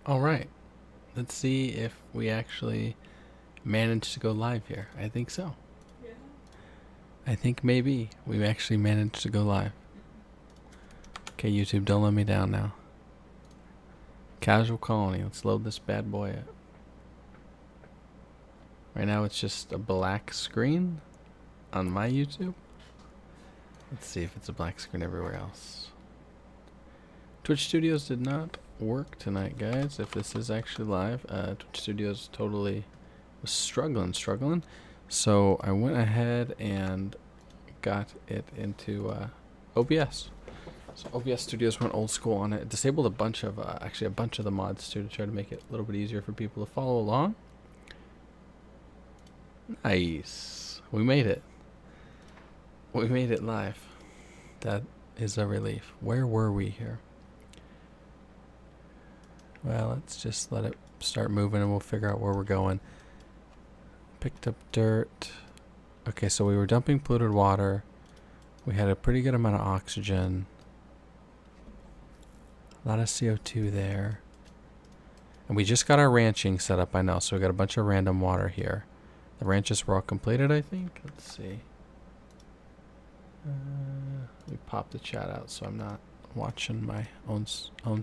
All right. Let's see if we actually managed to go live here. I think so. Yeah. I think maybe we actually managed to go live. Okay, YouTube, don't let me down now. Casual Colony. Let's load this bad boy up. Right now it's just a black screen on my YouTube. Let's see if it's a black screen everywhere else. Twitch Studios did not work tonight, guys. If this is actually live, Twitch Studios totally was struggling. So I went ahead and got it into OBS. So OBS Studios went old school on it. Disabled a bunch of, actually a bunch of the mods too, to try to make it a little bit easier for people to follow along. Nice. We made it. We made it live. That is a relief. Where were we here? Well, let's just let it start moving and we'll figure out where we're going. Picked up dirt. Okay, so we were dumping polluted water. We had a pretty good amount of oxygen. A lot of CO2 there. And we just got our ranching set up, I know. So we got a bunch of random water here. The ranches were all completed, I think. Let's see. Let me pop the chat out so I'm not watching my own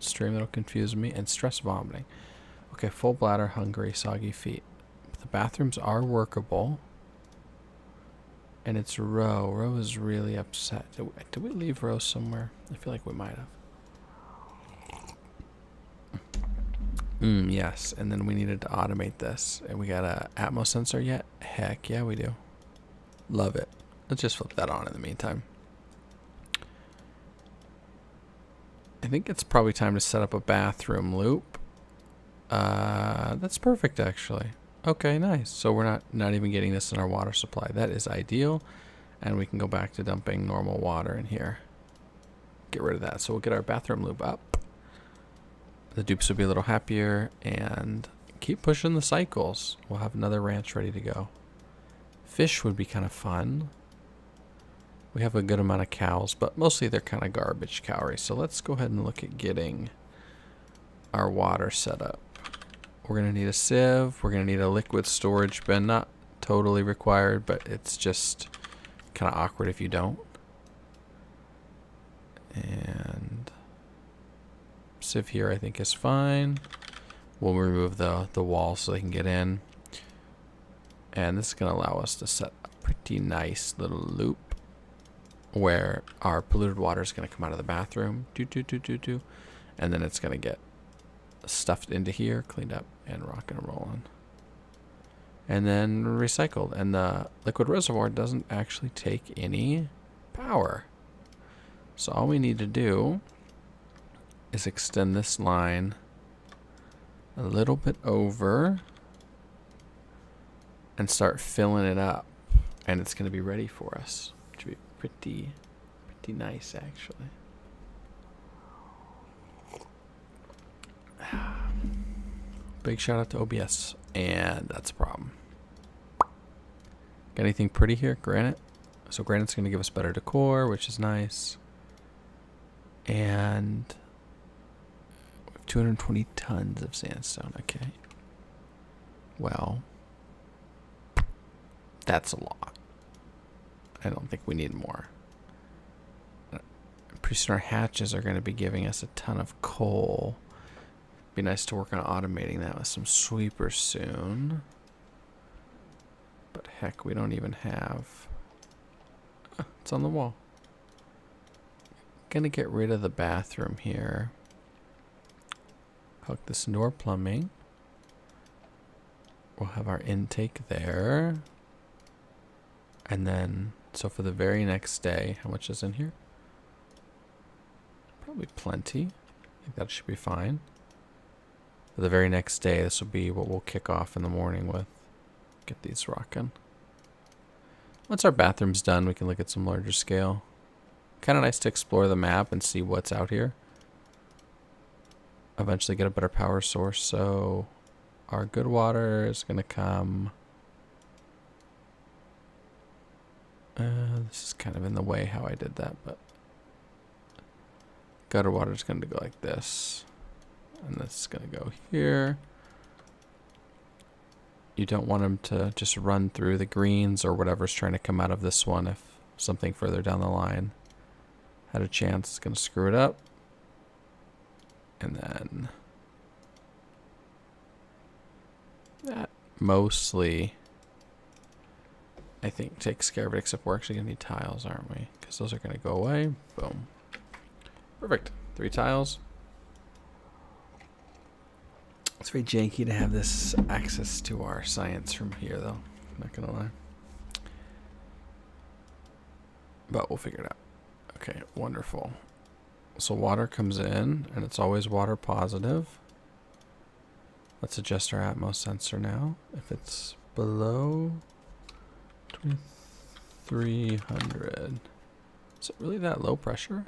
stream. That'll confuse me. And stress vomiting. Okay, full bladder, hungry, soggy feet. But the bathrooms are workable. And it's Ro. Ro is really upset. Did we leave Ro somewhere? I feel like we might have. Yes, and then we needed to automate this. And we got a Atmos sensor yet? Heck yeah, we do. Love it. Let's just flip that on in the meantime. I think it's probably time to set up a bathroom loop. That's perfect, actually. Okay, nice. So we're not even getting this in our water supply. That is ideal. And we can go back to dumping normal water in here. Get rid of that. So we'll get our bathroom loop up. The dupes will be a little happier and keep pushing the cycles. We'll have another ranch ready to go. Fish would be kind of fun. We have a good amount of cows, but mostly they're kind of garbage cowries. So let's go ahead and look at getting our water set up. We're going to need a sieve. We're going to need a liquid storage bin. Not totally required, but it's just kind of awkward if you don't. And sieve here I think is fine. We'll remove the wall so they can get in. And this is going to allow us to set a pretty nice little loop where our polluted water is going to come out of the bathroom. And then it's going to get stuffed into here, cleaned up, and rocking and rolling. And then recycled. And the liquid reservoir doesn't actually take any power. So all we need to do is extend this line a little bit over and start filling it up. And it's going to be ready for us. Which should be pretty nice, actually. Big shout out to OBS. And that's a problem. Got anything pretty here? Granite. So granite's going to give us better decor, which is nice. And 220 tons of sandstone. Okay. Well, that's a lot. I don't think we need more. Pretty soon our hatches are going to be giving us a ton of coal. Be nice to work on automating that with some sweepers soon. But heck, we don't even have... it's on the wall. Gonna get rid of the bathroom here. Hook this into our plumbing. We'll have our intake there. And then, so for the very next day, how much is in here? Probably plenty. I think that should be fine. For the very next day, this will be what we'll kick off in the morning with. Get these rocking. Once our bathroom's done, we can look at some larger scale. Kind of nice to explore the map and see what's out here. Eventually get a better power source, so our good water is going to come... this is kind of in the way how I did that, but... Gutter water is going to go like this. And this is going to go here. You don't want them to just run through the greens or whatever's trying to come out of this one if something further down the line had a chance. It's going to screw it up. And then that mostly, I think, takes care of it, except we're actually going to need tiles, aren't we? Because those are going to go away. Boom. Perfect. 3 tiles. It's very janky to have this access to our science from here, though. Not going to lie. But we'll figure it out. Okay, wonderful. So water comes in, and it's always water positive. Let's adjust our Atmos sensor now. If it's below 2300, is it really that low pressure?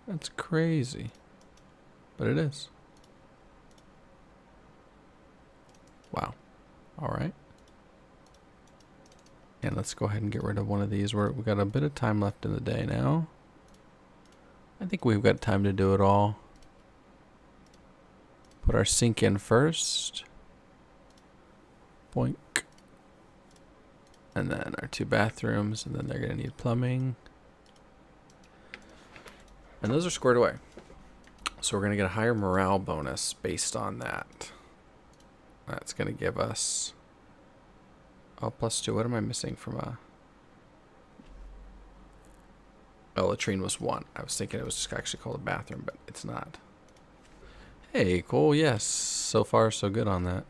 That's crazy. But it is. Wow. All right. And let's go ahead and get rid of one of these. We've got a bit of time left in the day now. I think we've got time to do it all. Put our sink in first. Boink. And then our 2 bathrooms, and then they're going to need plumbing. And those are squared away. So we're going to get a higher morale bonus based on that. That's going to give us... Oh, +2. What am I missing from a... Oh, latrine was 1. I was thinking it was just actually called a bathroom, but it's not. Hey, cool. Yes. So far, so good on that.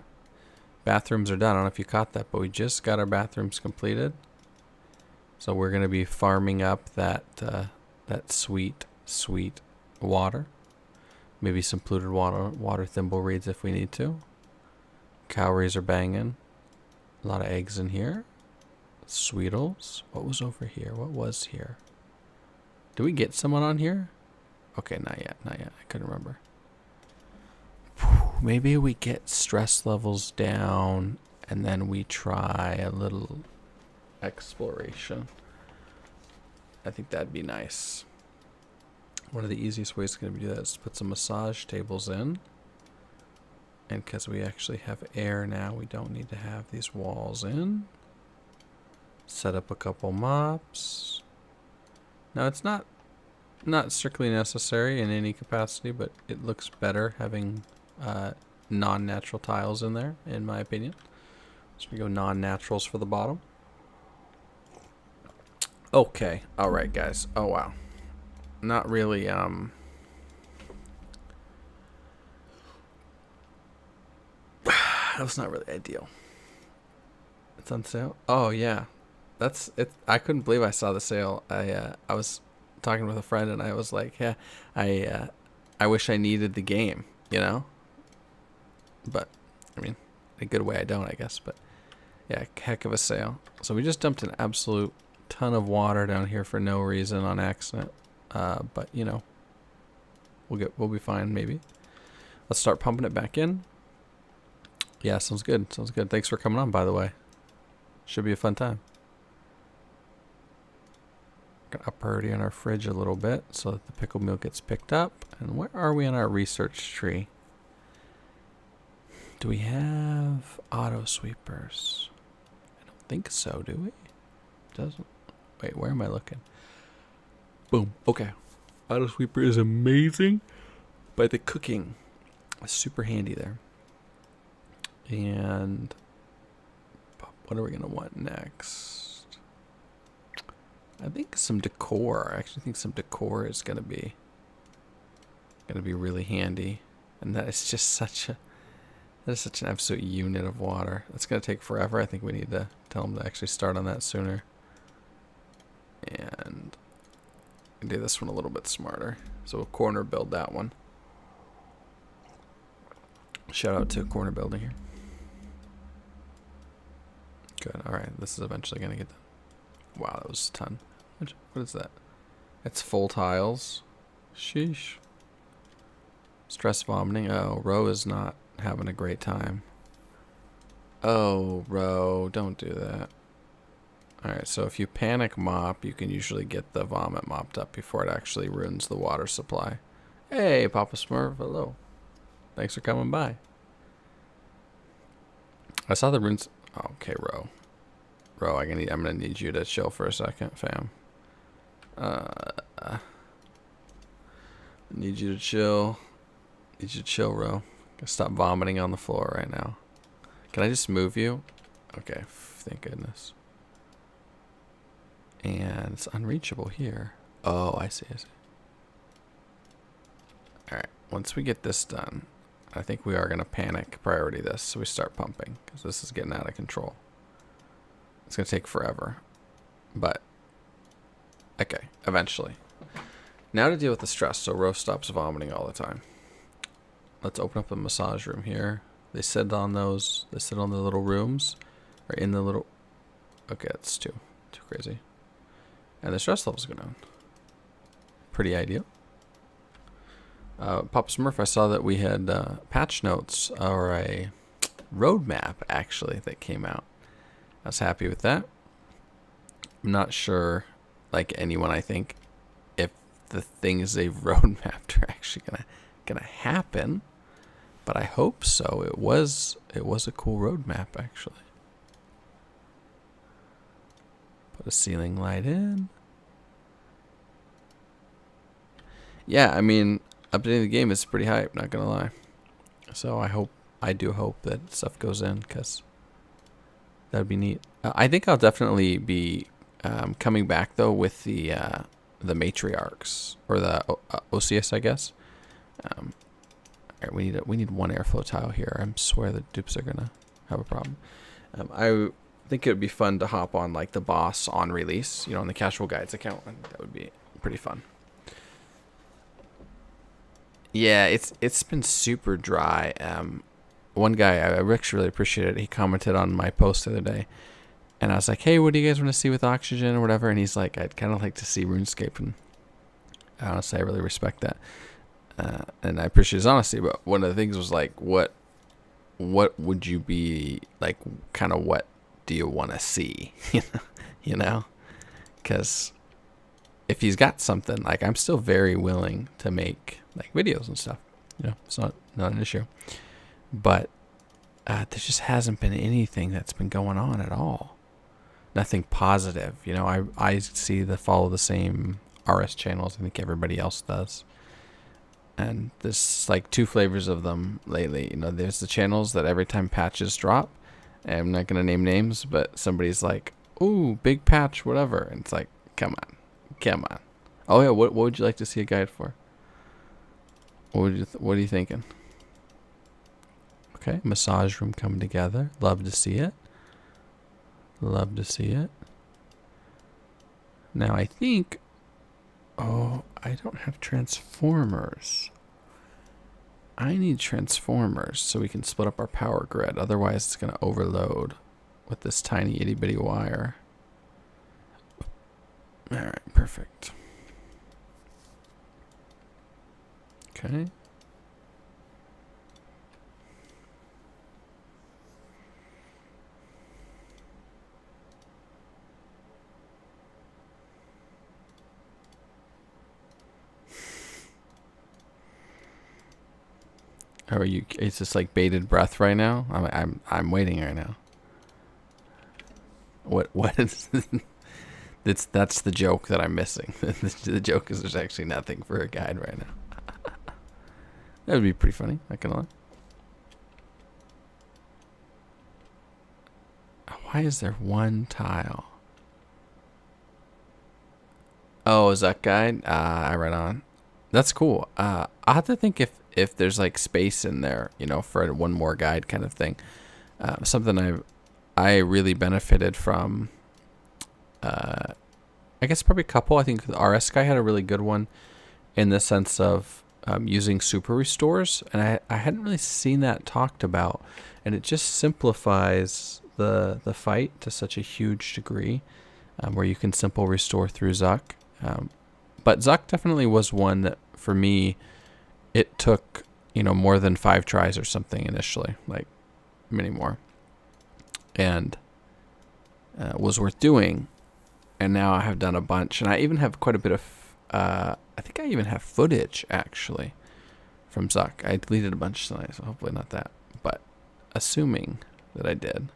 Bathrooms are done. I don't know if you caught that, but we just got our bathrooms completed. So we're going to be farming up that that sweet water. Maybe some polluted water thimble reeds if we need to. Cowries are banging. A lot of eggs in here. Sweetles. What was over here? What was here? Did we get someone on here? Okay, not yet. Not yet. I couldn't remember. Maybe we get stress levels down and then we try a little exploration. I think that'd be nice. One of the easiest ways to do that is to put some massage tables in. And because we actually have air now, we don't need to have these walls in. Set up a couple mops. Now it's not strictly necessary in any capacity, but it looks better having non-natural tiles in there, in my opinion. So we go non-naturals for the bottom. Okay, all right, guys. Oh wow, not really. That was not really ideal. It's on sale. Oh yeah, that's it. I couldn't believe I saw the sale. I was talking with a friend and I was like, yeah, I wish I needed the game, you know. But I mean, in a good way I don't, I guess. But yeah, heck of a sale. So we just dumped an absolute ton of water down here for no reason on accident. But you know, we'll be fine maybe. Let's start pumping it back in. Yeah, sounds good. Sounds good. Thanks for coming on, by the way. Should be a fun time. Gonna up priority on our fridge a little bit so that the pickled meal gets picked up. And where are we on our research tree? Do we have auto sweepers? I don't think so, do we? Doesn't. Wait, where am I looking? Boom. Okay. Auto sweeper is amazing. But the cooking is super handy there. And what are we going to want next? I think some decor. I actually think some decor is going to be really handy. And that is just such an absolute unit of water. That's going to take forever. I think we need to tell them to actually start on that sooner. And do this one a little bit smarter. So we'll corner build that one. Shout out to corner building here. Good. All right. This is eventually going to get done. Wow, that was a ton. What is that? It's full tiles. Sheesh. Stress vomiting. Oh, Ro is not having a great time. Oh, Ro, don't do that. All right, so if you panic mop, you can usually get the vomit mopped up before it actually ruins the water supply. Hey, Papa Smurf, hello. Thanks for coming by. I saw the runes. Okay, Ro. Ro, I'm gonna need you to chill for a second, fam. Need you to chill. Need you to chill, Ro. Stop vomiting on the floor right now. Can I just move you? Okay, thank goodness. And it's unreachable here. Oh, I see. Alright, once we get this done, I think we are going to panic priority this, so we start pumping, because this is getting out of control. It's going to take forever. But, okay, eventually. Now to deal with the stress, so Ro stops vomiting all the time. Let's open up a massage room here. They sit on those, they sit on the little rooms, or in the little, okay, that's too crazy. And the stress levels go down. Pretty ideal. Papa Smurf, I saw that we had patch notes, or a roadmap, actually, that came out. I was happy with that. I'm not sure, like anyone, I think, if the things they've roadmapped are actually gonna happen. But I hope so. It was a cool roadmap, actually. Put a ceiling light in. Yeah, I mean, updating the game is pretty hype, not gonna lie. So I do hope that stuff goes in, because that'd be neat. I think I'll definitely be coming back though with the matriarchs, or the Osseous, I guess. All right, we need one airflow tile here. I swear the dupes are gonna have a problem. I think it would be fun to hop on like the boss on release, on the Casual Guides account. That would be pretty fun. Yeah, it's been super dry. One guy, I actually really appreciated it. He commented on my post the other day, and I was like, "Hey, what do you guys want to see with Oxygen or whatever?" And he's like, "I'd kind of like to see RuneScape," and honestly, I really respect that, and I appreciate his honesty. But one of the things was like, what would you be like? Kind of what do you want to see? Because if he's got something, like, I'm still very willing to make like videos and stuff. It's not an issue. But there just hasn't been anything that's been going on at all. Nothing positive. I follow the same RS channels I think everybody else does. And there's like two flavors of them lately. There's the channels that every time patches drop, and I'm not going to name names, but somebody's like, "Ooh, big patch, whatever." And it's like, come on. Oh yeah, what would you like to see a guide for? What are you thinking? Okay, massage room coming together. Love to see it. Now I think, I don't have transformers. I need transformers so we can split up our power grid. Otherwise it's going to overload with this tiny itty bitty wire. Alright, perfect. Okay. How are you? It's just like bated breath right now. I'm waiting right now. What is that's the joke that I'm missing. The joke is there's actually nothing for a guide right now. That would be pretty funny, not gonna lie. Why is there one tile? Oh, is that guide? I read on. That's cool. I'll have to think if there's like space in there, for one more guide kind of thing. Something I really benefited from. I guess probably a couple. I think the RS guy had a really good one in the sense of using super restores, and I hadn't really seen that talked about, and it just simplifies the fight to such a huge degree, where you can simple restore through Zuck. But Zuck definitely was one that for me, it took more than 5 tries or something initially, like many more, and was worth doing. And now I have done a bunch, and I even have quite a bit of I think I even have footage actually from Zuck. I deleted a bunch tonight, so hopefully not that. But assuming that I did.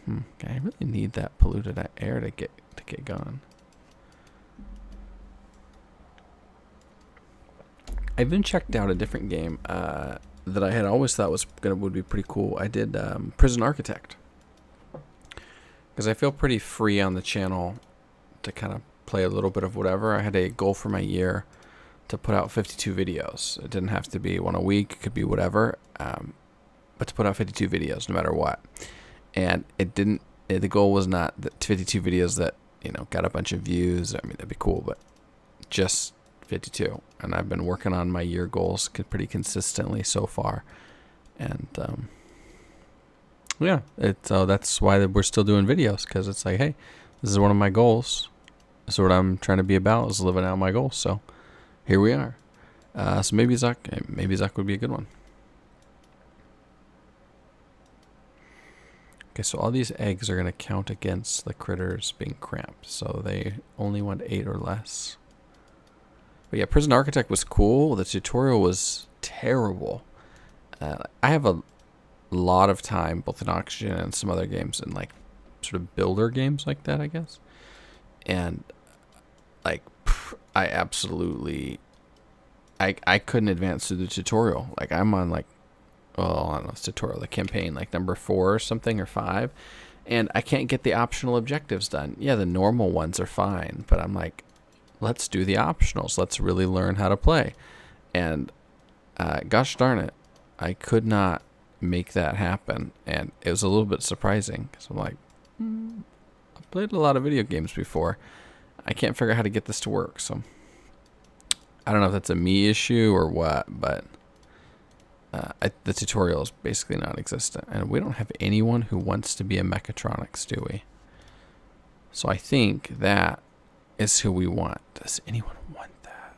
Okay, I really need that polluted air to get going. I even checked out a different game that I had always thought would be pretty cool. I did Prison Architect because I feel pretty free on the channel to kind of play a little bit of whatever. I had a goal for my year to put out 52 videos. It didn't have to be one a week. It could be whatever, but to put out 52 videos no matter what. And it didn't. The goal was not the 52 videos that got a bunch of views. I mean, that'd be cool, but just 52. And I've been working on my year goals pretty consistently so far. And yeah, so that's why we're still doing videos, because it's like, hey, this is one of my goals. This is what I'm trying to be about, is living out my goals. So here we are. So maybe Zuck would be a good one. Okay, so all these eggs are going to count against the critters being cramped. So they only want 8 or less. But yeah, Prison Architect was cool. The tutorial was terrible. I have a lot of time, both in Oxygen and some other games, and like sort of builder games like that, I guess. And like, I absolutely, I couldn't advance through the tutorial. Like I'm on like, well, I don't know, it's tutorial, the campaign, like number 4 or something, or 5. And I can't get the optional objectives done. Yeah, the normal ones are fine, but I'm like, let's do the optionals. Let's really learn how to play. And gosh darn it, I could not make that happen. And it was a little bit surprising, because I'm like, I've played a lot of video games before. I can't figure out how to get this to work. So I don't know if that's a me issue or what, but the tutorial is basically non-existent. And we don't have anyone who wants to be a mechatronics, do we? So I think that is who we want. Does anyone want that?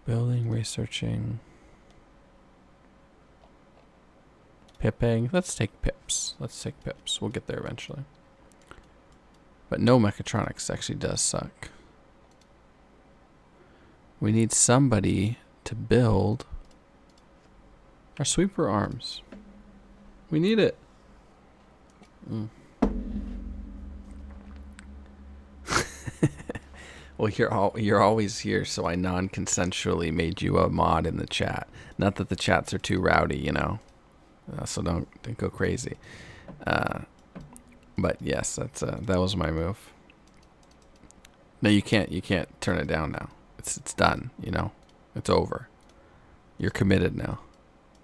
Building, researching. Pipping. Let's take pips. We'll get there eventually. But no mechatronics actually does suck. We need somebody to build our sweeper arms. We need it. Well, you're always here, so I non-consensually made you a mod in the chat. Not that the chats are too rowdy, so don't go crazy. But yes, that was my move. No, you can't turn it down now. It's done. It's over. You're committed now.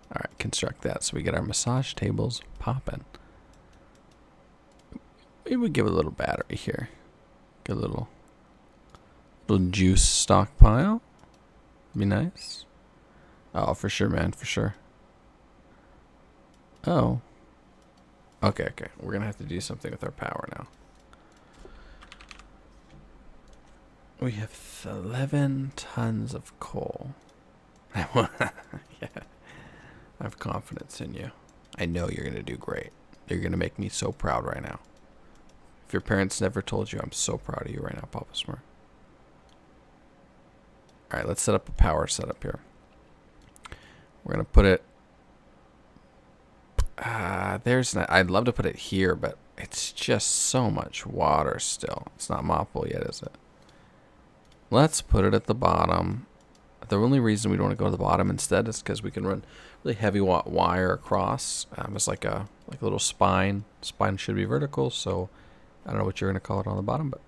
All right, construct that so we get our massage tables popping. Maybe we give it a little battery here. Get a little juice stockpile. Be nice. Oh, for sure, man, for sure. Oh. Okay. We're going to have to do something with our power now. We have 11 tons of coal. Yeah. I have confidence in you. I know you're going to do great. You're going to make me so proud right now. If your parents never told you, I'm so proud of you right now, Papa Smurf. All right, let's set up a power setup here. We're going to put it... I'd love to put it here, but it's just so much water still. It's not moppable yet, is it? Let's put it at the bottom. The only reason we don't want to go to the bottom instead is because we can run really heavy wire across. It's like a little spine. Spine should be vertical, so I don't know what you're going to call it on the bottom, but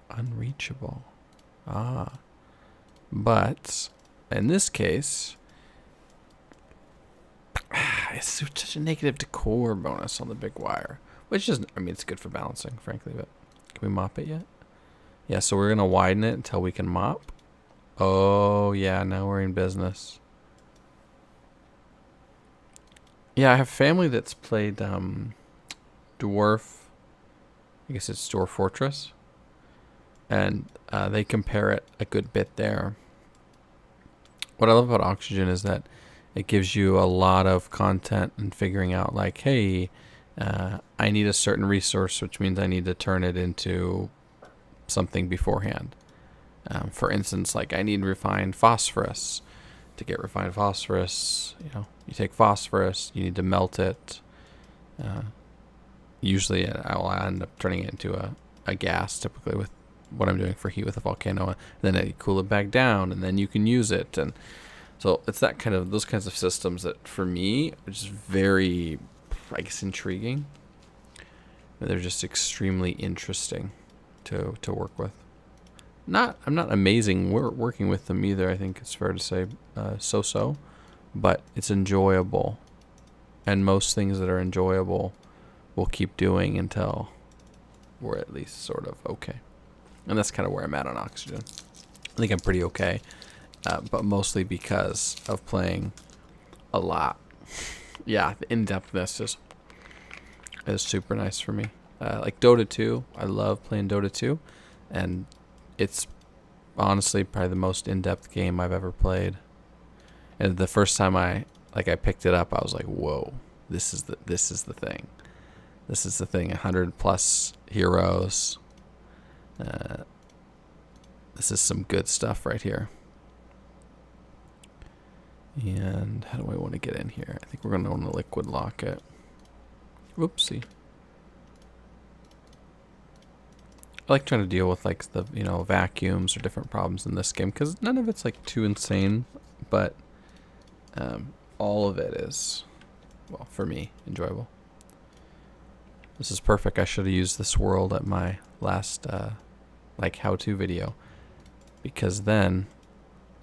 unreachable. But in this case, it's such a negative decor bonus on the big wire, which is, it's good for balancing, frankly, but can we mop it yet? Yeah, so we're going to widen it until we can mop. Oh, yeah, now we're in business. Yeah, I have family that's played Dwarf, I guess it's Dwarf Fortress, and they compare it a good bit there. What I love about Oxygen is that It gives you a lot of content and figuring out like, hey, I need a certain resource, which means I need to turn it into something beforehand. For instance, like I need refined phosphorus. To get refined phosphorus, you take phosphorus, you need to melt it. Usually I'll end up turning it into a gas, typically with what I'm doing for heat with a volcano. And then I cool it back down, and then you can use it. And so it's those kinds of systems that for me, which is very, I guess, intriguing. They're just extremely interesting to work with. I'm not amazing working with them either. I think it's fair to say so-so, but it's enjoyable, and most things that are enjoyable we'll keep doing until we're at least sort of okay. And that's kind of where I'm at on Oxygen. I think I'm pretty okay, but mostly because of playing a lot. Yeah, the in-depthness is super nice for me. Like Dota 2, I love playing Dota 2, and it's honestly probably the most in-depth game I've ever played. And the first time I picked it up, I was like, "Whoa, this is the thing. This is the thing. 100 plus heroes. This is some good stuff right here." And how do I want to get in here? I think we're going to want to liquid lock it. Whoopsie. I like trying to deal with like the vacuums or different problems in this game because none of it's like too insane, but all of it is, well, for me, enjoyable. This is perfect. I should have used this world at my last like how-to video, because then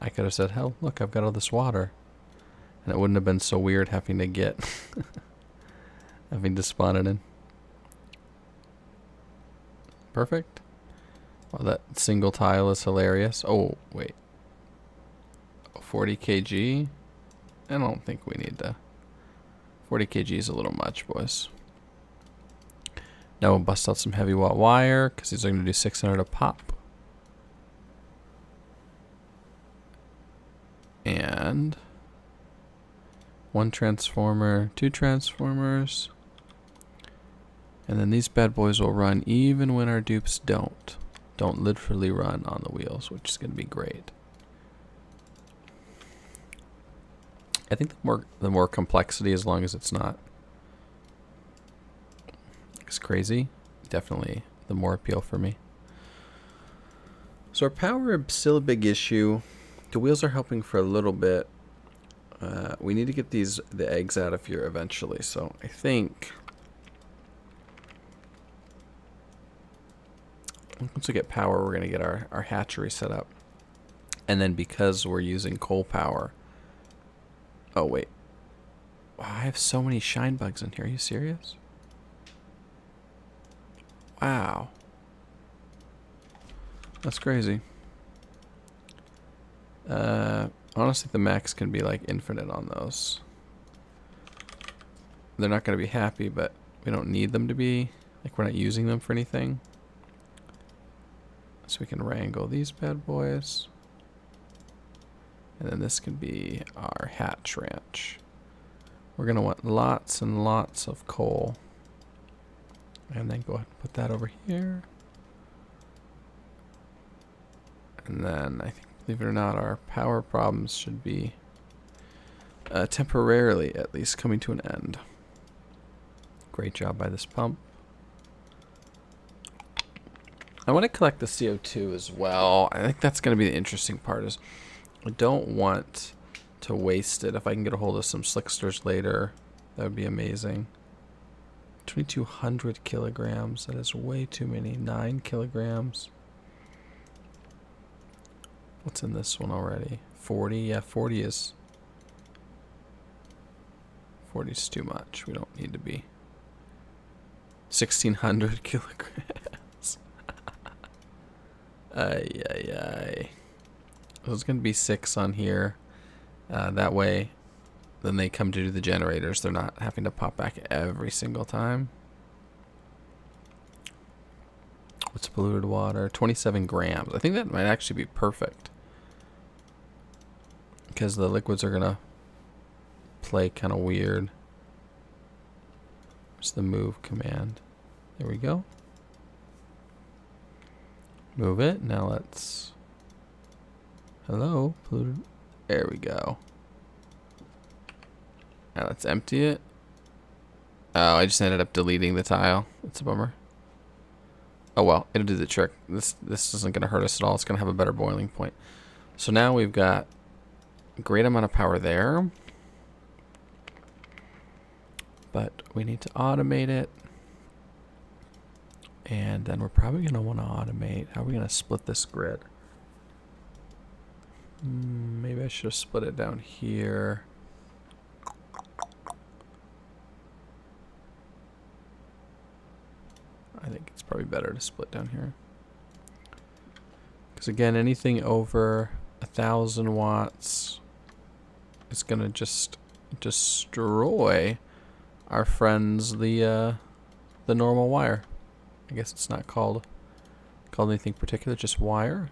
I could have said, "Hell, look, I've got all this water," and it wouldn't have been so weird having to spawn it in. Perfect. Well, that single tile is hilarious. Oh, wait. 40 kg? I don't think we need to. 40 kg is a little much, boys. Now we'll bust out some heavy watt wire, because these are going to do 600 a pop. And 1 transformer, 2 transformers. And then these bad boys will run even when our dupes don't literally run on the wheels, which is going to be great. I think the more complexity, as long as it's not crazy, definitely the more appeal for me. So our power is still a big issue. The wheels are helping for a little bit. We need to get the eggs out of here eventually. So I think once we get power, we're going to get our hatchery set up. And then because we're using coal power... Oh, wait. Wow, I have so many shine bugs in here. Are you serious? Wow. That's crazy. Honestly, the max can be like infinite on those. They're not going to be happy, but we don't need them to be. Like, we're not using them for anything. So we can wrangle these bad boys. And then this can be our hatch ranch. We're going to want lots and lots of coal. And then go ahead and put that over here. And then I think, believe it or not, our power problems should be temporarily at least coming to an end. Great job by this pump. I want to collect the CO2 as well. I think that's going to be the interesting part. Is I don't want to waste it. If I can get a hold of some slicksters later, that would be amazing. 2,200 kilograms. That is way too many. 9 kilograms. What's in this one already? 40? Yeah, 40 is... 40 is too much. We don't need to be... 1,600 kilograms. Ay, ay, ay. There's going to be 6 on here. That way, then they come to do the generators. They're not having to pop back every single time. What's polluted water? 27 grams. I think that might actually be perfect, because the liquids are going to play kind of weird. Where's the move command? There we go. Move it. Now let's... Hello, polluted. There we go. Now let's empty it. Oh, I just ended up deleting the tile. That's a bummer. Oh well, it'll do the trick. This isn't going to hurt us at all. It's going to have a better boiling point. So now we've got a great amount of power there. But we need to automate it. And then we're probably going to want to automate. How are we going to split this grid? Maybe I should have split it down here. I think it's probably better to split down here. Because again, anything over 1,000 watts is going to just destroy our friends, the normal wire. I guess it's not called anything particular, just wire.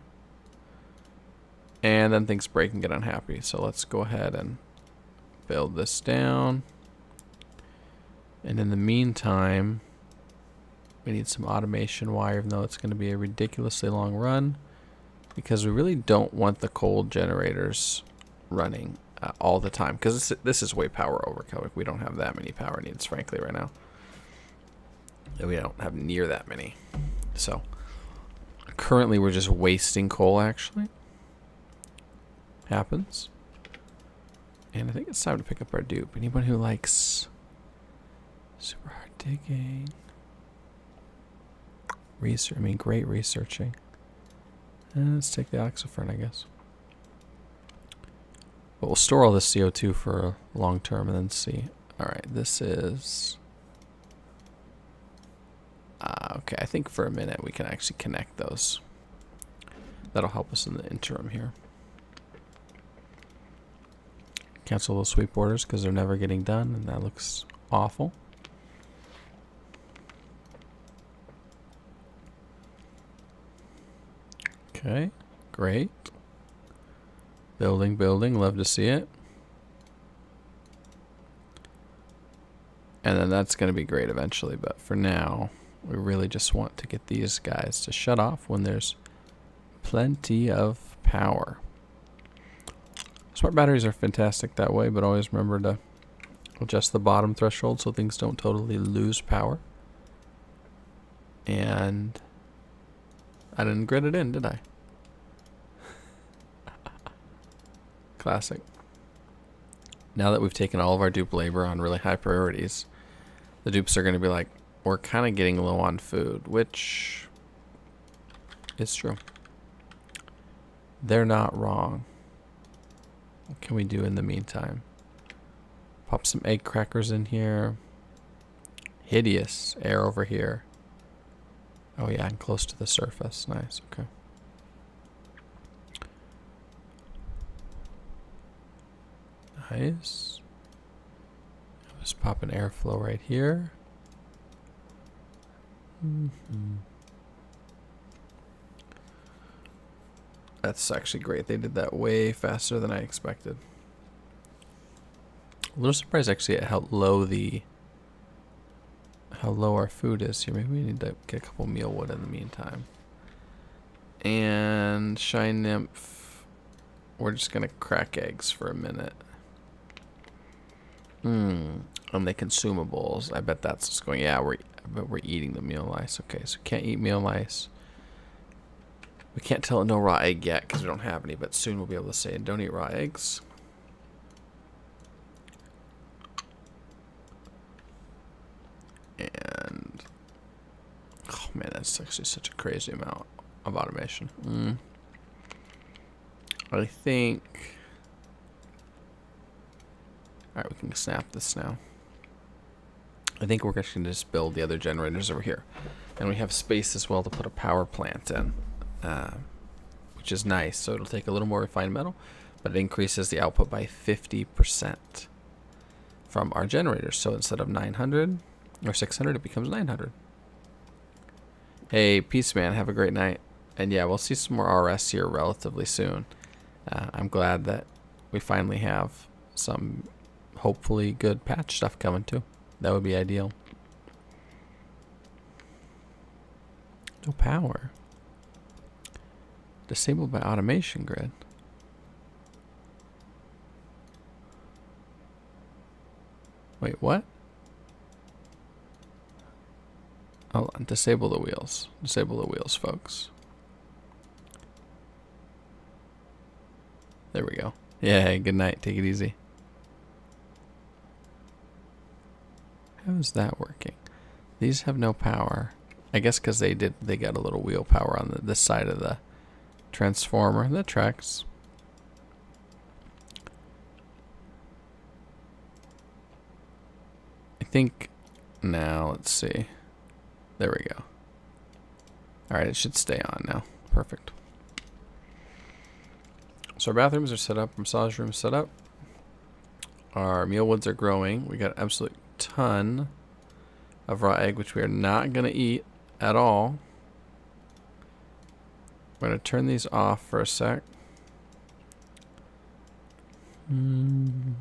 And then things break and get unhappy. So let's go ahead and build this down. And in the meantime, we need some automation wire, even though it's going to be a ridiculously long run, because we really don't want the cold generators running all the time, because this is way power overkill. Like, we don't have that many power needs, frankly, right now. We don't have near that many. So currently we're just wasting coal, actually. Happens. And I think it's time to pick up our dupe. Anyone who likes super hard digging. Great researching. And let's take the oxyfern, I guess. But we'll store all this CO2 for a long term and then see. Alright, this is... okay, I think for a minute we can actually connect those. That'll help us in the interim here. Cancel those sweep orders because they're never getting done, and that looks awful. Okay, great. Building, love to see it. And then that's going to be great eventually, but for now, we really just want to get these guys to shut off when there's plenty of power. Smart batteries are fantastic that way, but always remember to adjust the bottom threshold so things don't totally lose power. And I didn't grid it in, did I? Classic. Now that we've taken all of our dupe labor on really high priorities, the dupes are going to be like, we're kind of getting low on food, which is true. They're not wrong. What can we do in the meantime? Pop some egg crackers in here. Hideous air over here. Oh yeah, I'm close to the surface. Nice, okay. Nice. Just pop an airflow right here. That's actually great. They did that way faster than I expected. A little surprised actually at how low our food is here. Maybe we need to get a couple meal wood in the meantime. And Shine Nymph, we're just gonna crack eggs for a minute. On the consumables, I bet that's what's going. Yeah, we're eating the meal lice. Okay, so can't eat meal lice. We can't tell it no raw egg yet because we don't have any, but soon we'll be able to say don't eat raw eggs. And oh man, that's actually such a crazy amount of automation. I think. All right, we can snap this now. I think we're actually going to just build the other generators over here, and we have space as well to put a power plant in. Which is nice. So it'll take a little more refined metal, but it increases the output by 50% from our generators. So instead of 900 or 600, it becomes 900. Hey, peace, man. Have a great night. And yeah, we'll see some more RS here relatively soon. I'm glad that we finally have some hopefully good patch stuff coming too. That would be ideal. No power. Disabled by automation grid. Wait, what? Hold on. Disable the wheels. Disable the wheels, folks. There we go. Yeah, good night. Take it easy. How is that working? These have no power. I guess because they got a little wheel power on this side of the transformer. That tracks. I think now, let's see. There we go. Alright, it should stay on now. Perfect. So our bathrooms are set up, massage rooms set up. Our mealwoods are growing. We got an absolute ton of raw egg, which we are not going to eat at all. We're going to turn these off for a sec. And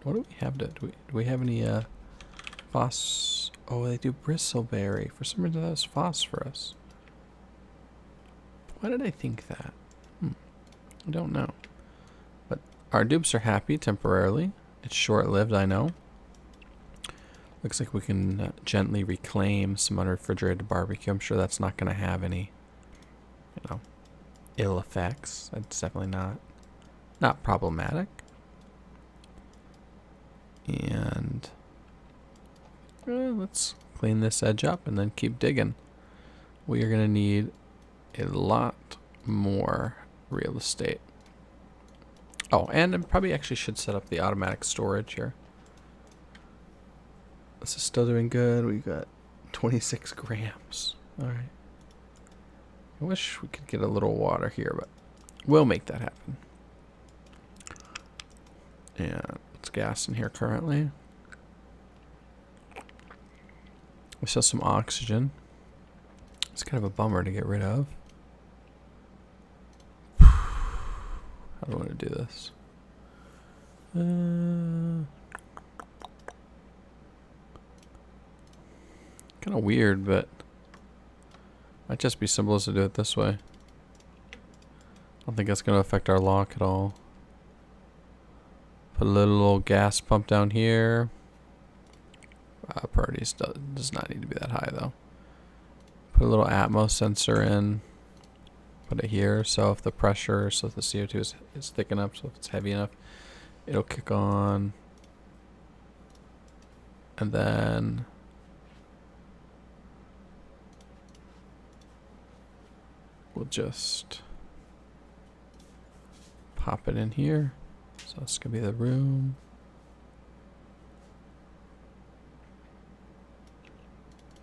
what do we have to do? We have any phos? Oh, they do bristleberry. For some reason that was phosphorus. Why did I think that? I don't know. But our dupes are happy temporarily. It's short-lived, I know. Looks like we can gently reclaim some unrefrigerated barbecue. I'm sure that's not going to have any, you know, ill effects. That's definitely not problematic. And let's clean this edge up and then keep digging. We are going to need a lot more real estate. Oh, and I probably actually should set up the automatic storage here. This is still doing good. We've got 26 grams. All right. I wish we could get a little water here, but we'll make that happen. And it's gas in here currently. We still have some oxygen. It's kind of a bummer to get rid of. How do I want to do this? Kind of weird, but might just be simplest to do it this way. I don't think that's going to affect our lock at all. Put a little gas pump down here. Priorities does not need to be that high though. Put a little Atmos sensor in. Put it here, so if the pressure, so if the CO2 is thick enough, so if it's heavy enough, it'll kick on. And then we'll just pop it in here. So it's gonna be the room.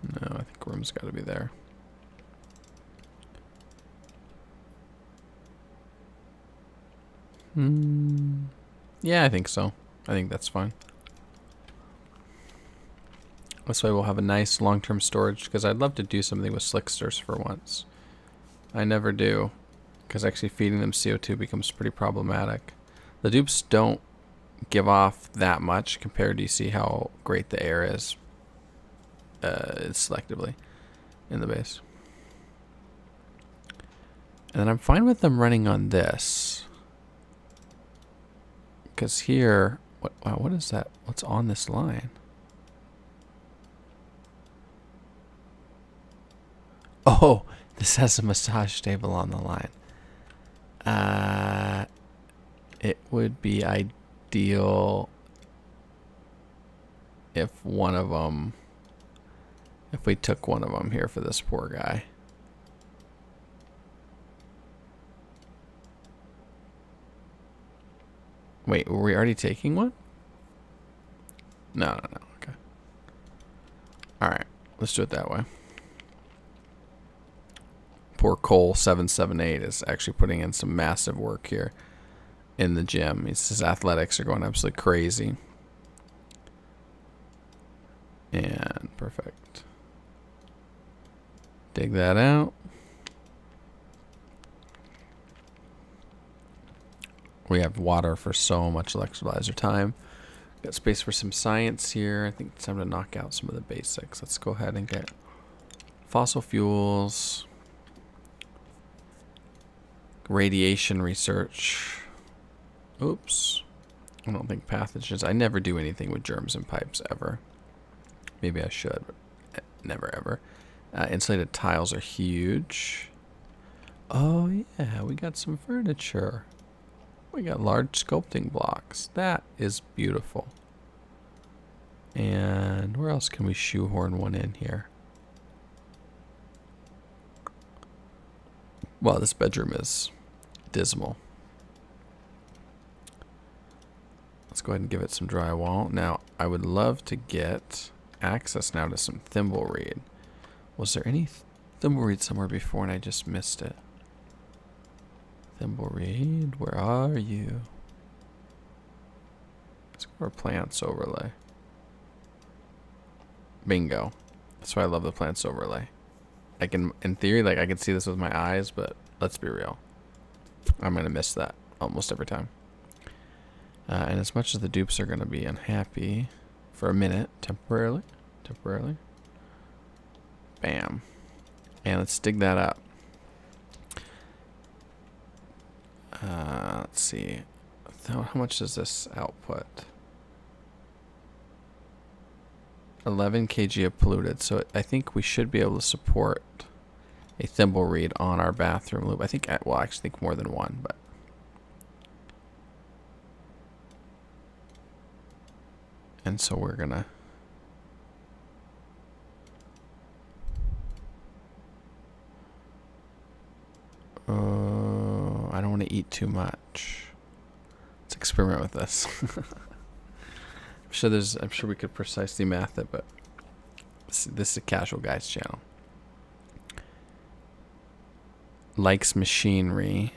No, I think room's gotta be there. Yeah, I think so. I think that's fine. This way we'll have a nice long-term storage, because I'd love to do something with slicksters for once. I never do, because actually feeding them CO2 becomes pretty problematic. The dupes don't give off that much compared to, you see how great the air is selectively in the base. And then I'm fine with them running on this. Because here, what is that? What's on this line? Oh, this has a massage table on the line. It would be ideal if one of them, if we took one of them here for this poor guy. Wait, were we already taking one? No. Okay. Alright, let's do it that way. Poor Cole778 is actually putting in some massive work here in the gym. His athletics are going absolutely crazy. And perfect. Dig that out. We have water for so much electrolyzer time. Got space for some science here. I think it's time to knock out some of the basics. Let's go ahead and get fossil fuels, radiation research. Oops. I don't think pathogens. I never do anything with germs and pipes ever. Maybe I should, but never ever. Insulated tiles are huge. Oh yeah, we got some furniture. We got large sculpting blocks. That is beautiful. And where else can we shoehorn one in here? Well, this bedroom is dismal. Let's go ahead and give it some drywall. Now, I would love to get access now to some thimbleweed. Was there any thimbleweed somewhere before and I just missed it? Thimbleweed, where are you? Let's go for plants overlay. Bingo. That's why I love the plants overlay. I can, in theory, like I can see this with my eyes, but let's be real. I'm going to miss that almost every time. And as much as the dupes are going to be unhappy for a minute, temporarily, bam. And let's dig that up. Let's see. How much does this output? 11 kg of polluted. So I think we should be able to support a thimbleweed on our bathroom loop. I think, well, I actually think more than one, but. And so we're gonna. I don't want to eat too much. Let's experiment with this. I'm sure we could precisely math it, but this is a casual guy's channel. Likes machinery.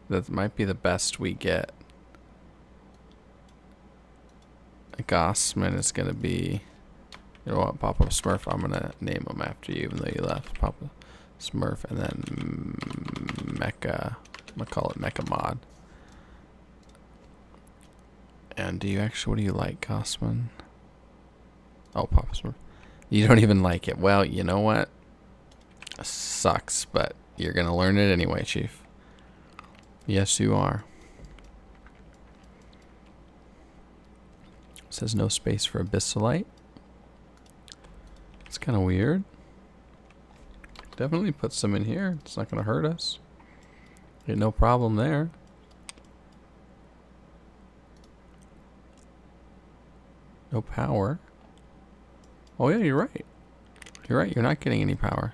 That might be the best we get. Gossman is gonna be, you know what, Papa Smurf. I'm gonna name him after you, even though you left. Papa Smurf, and then Mecha. I'm gonna call it Mecha Mod. And do you actually, what do you like, Gossman? Oh, Papa Smurf. You don't even like it. Well, you know what? Sucks, but you're gonna learn it anyway, Chief. Yes, you are. Says no space for abyssalite. It's kind of weird. Definitely put some in here. It's not going to hurt us. Get no problem there. No power. Oh yeah, you're right. You're right. You're not getting any power.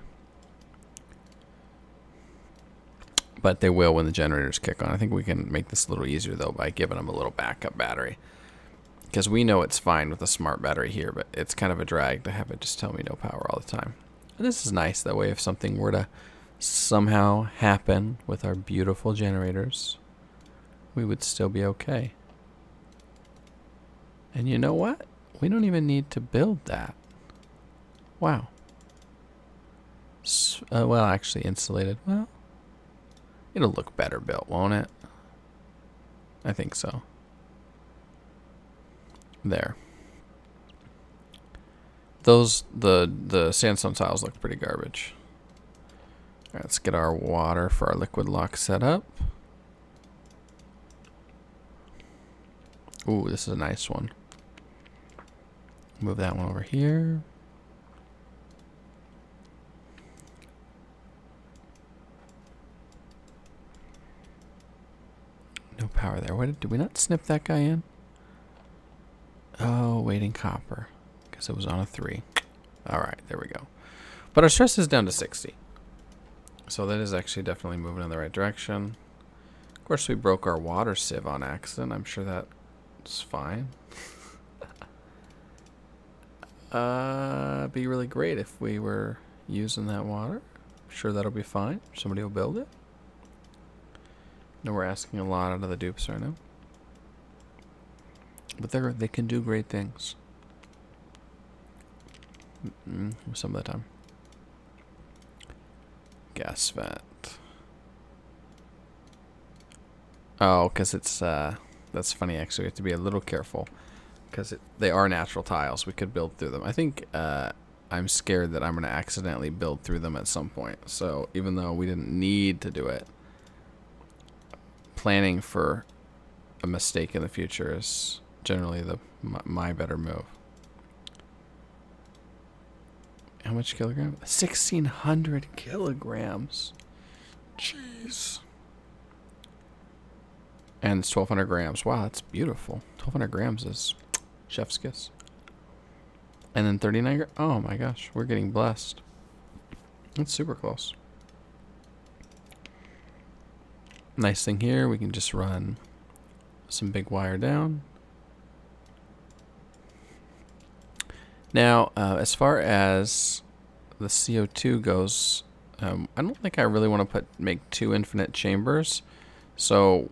But they will when the generators kick on. I think we can make this a little easier though by giving them a little backup battery. Because we know it's fine with a smart battery here, but it's kind of a drag to have it just tell me no power all the time. And this is nice. That way if something were to somehow happen with our beautiful generators, we would still be okay. And you know what? We don't even need to build that. Wow. Well, actually insulated. Well, it'll look better built, won't it? I think so. There. The sandstone tiles look pretty garbage. Alright, let's get our water for our liquid lock set up. Ooh, this is a nice one. Move that one over here. No power there. What did we not snip that guy in? Oh, waiting copper. Because it was on a 3. Alright, there we go. But our stress is down to 60. So that is actually definitely moving in the right direction. Of course, we broke our water sieve on accident. I'm sure that's fine. Be really great if we were using that water. I'm sure that'll be fine. Somebody will build it. No, we're asking a lot out of the dupes right now. But they can do great things. Some of the time. Gas vent. Oh, because it's that's funny actually. We have to be a little careful because they are natural tiles. We could build through them. I think I'm scared that I'm going to accidentally build through them at some point. So even though we didn't need to do it, planning for a mistake in the future is generally my better move. How much kilograms? 1,600 kilograms. Jeez. And it's 1,200 grams. Wow, that's beautiful. 1,200 grams is chef's kiss. And then 39 grams. Oh my gosh, we're getting blessed. That's super close. Nice thing here, we can just run some big wire down. Now, as far as the CO2 goes, I don't think I really want to make 2 infinite chambers. So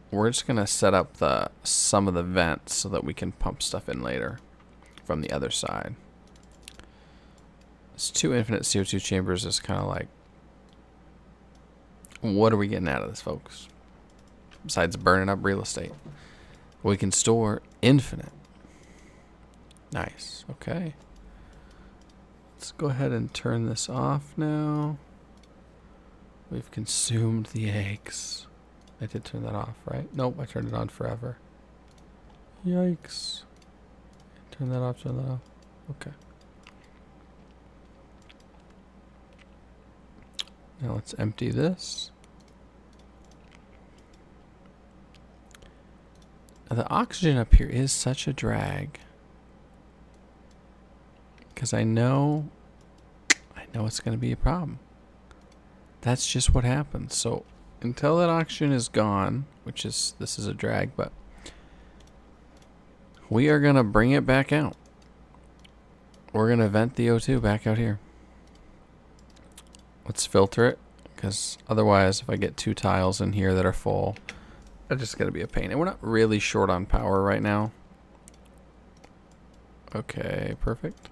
we're just going to set up some of the vents so that we can pump stuff in later from the other side. This 2 infinite CO2 chambers is kind of like, what are we getting out of this, folks? Besides burning up real estate. We can store infinite. Nice. Okay. Let's go ahead and turn this off now. We've consumed the eggs. I did turn that off, right? Nope, I turned it on forever. Yikes. Turn that off, turn that off. Okay. Now let's empty this. The oxygen up here is such a drag. Because I know it's going to be a problem. That's just what happens. So until that oxygen is gone, this is a drag, but we are going to bring it back out. We're going to vent the O2 back out here. Let's filter it, because otherwise if I get 2 tiles in here that are full, it's just going to be a pain. And we're not really short on power right now. Okay, perfect.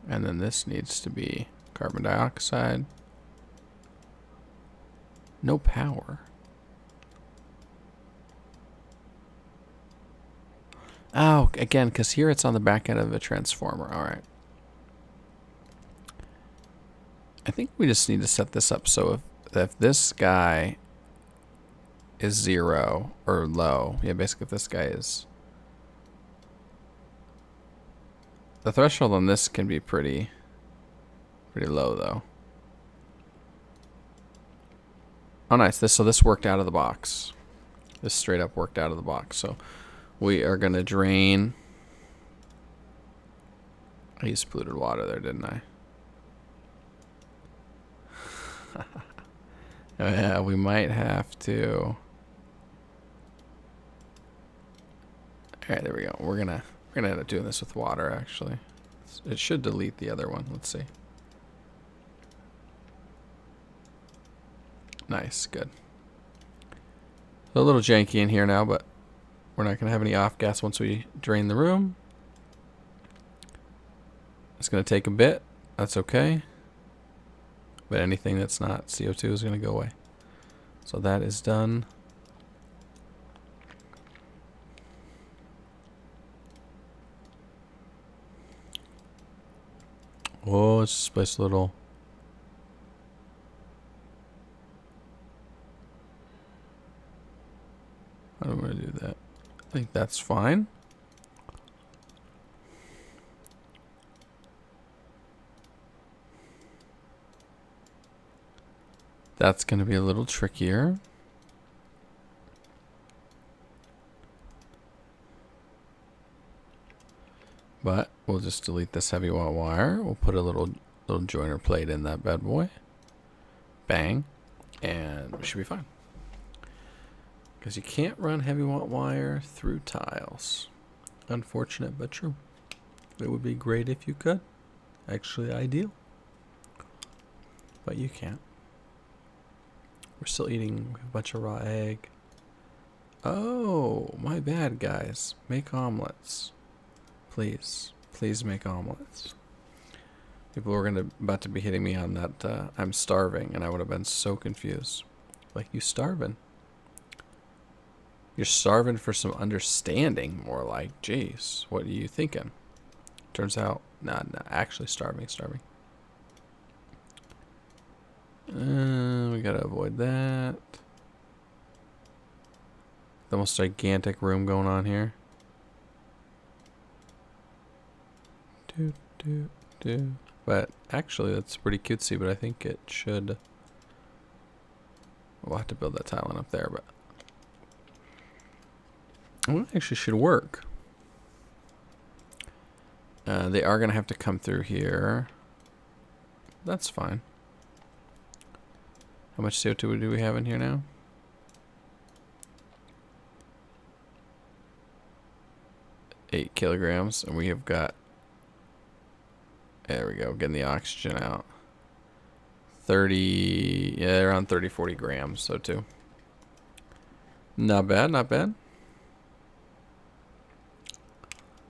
And then this needs to be carbon dioxide. No power. Oh, again, because here it's on the back end of a transformer. All right. I think we just need to set this up so if this guy is 0 or low, yeah, basically if this guy is... The threshold on this can be pretty low though. Oh nice, so this worked out of the box. This straight up worked out of the box. So we are gonna drain. I used polluted water there, didn't I? Oh yeah, we might have to. Alright, there we go. We're gonna end up doing this with water, actually. It should delete the other one. Let's see. Nice, good. So a little janky in here now, but we're not gonna have any off gas once we drain the room. It's gonna take a bit. That's okay. But anything that's not CO2 is gonna go away. So that is done. Oh, let's just place a little. How do I do that? I think that's fine. That's going to be a little trickier. But we'll just delete this heavy wire. We'll put a little joiner plate in that bad boy. Bang. And we should be fine. Because you can't run heavy wire through tiles. Unfortunate but true. It would be great if you could. Actually ideal. But you can't. We're still eating a bunch of raw egg. Oh, my bad, guys. Make omelets. Please. Please make omelets. People were about to be hitting me on that I'm starving, and I would have been so confused. like you starving. You're starving for some understanding, more like. Jeez, what are you thinking? Turns out, nah, actually starving. We gotta avoid that. The most gigantic room going on here. But actually, that's pretty cutesy, but I think it should... We'll have to build that tiling up there, but... Well, it actually should work. They are going to have to come through here. That's fine. How much CO2 do we have in here now? 8 kilograms, and we have got... There we go, getting the oxygen out. 30, yeah, around 30, 40 grams, so too. Not bad, not bad.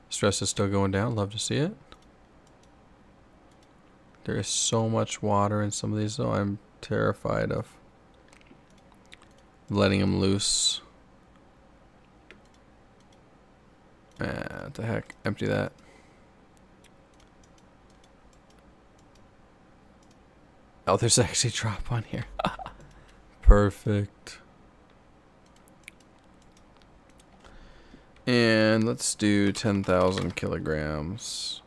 Stress is still going down, love to see it. There is so much water in some of these, though. I'm terrified of letting them loose. What the heck, empty that. Oh, there's actually a drop on here. Perfect. And let's do 10,000 kilograms.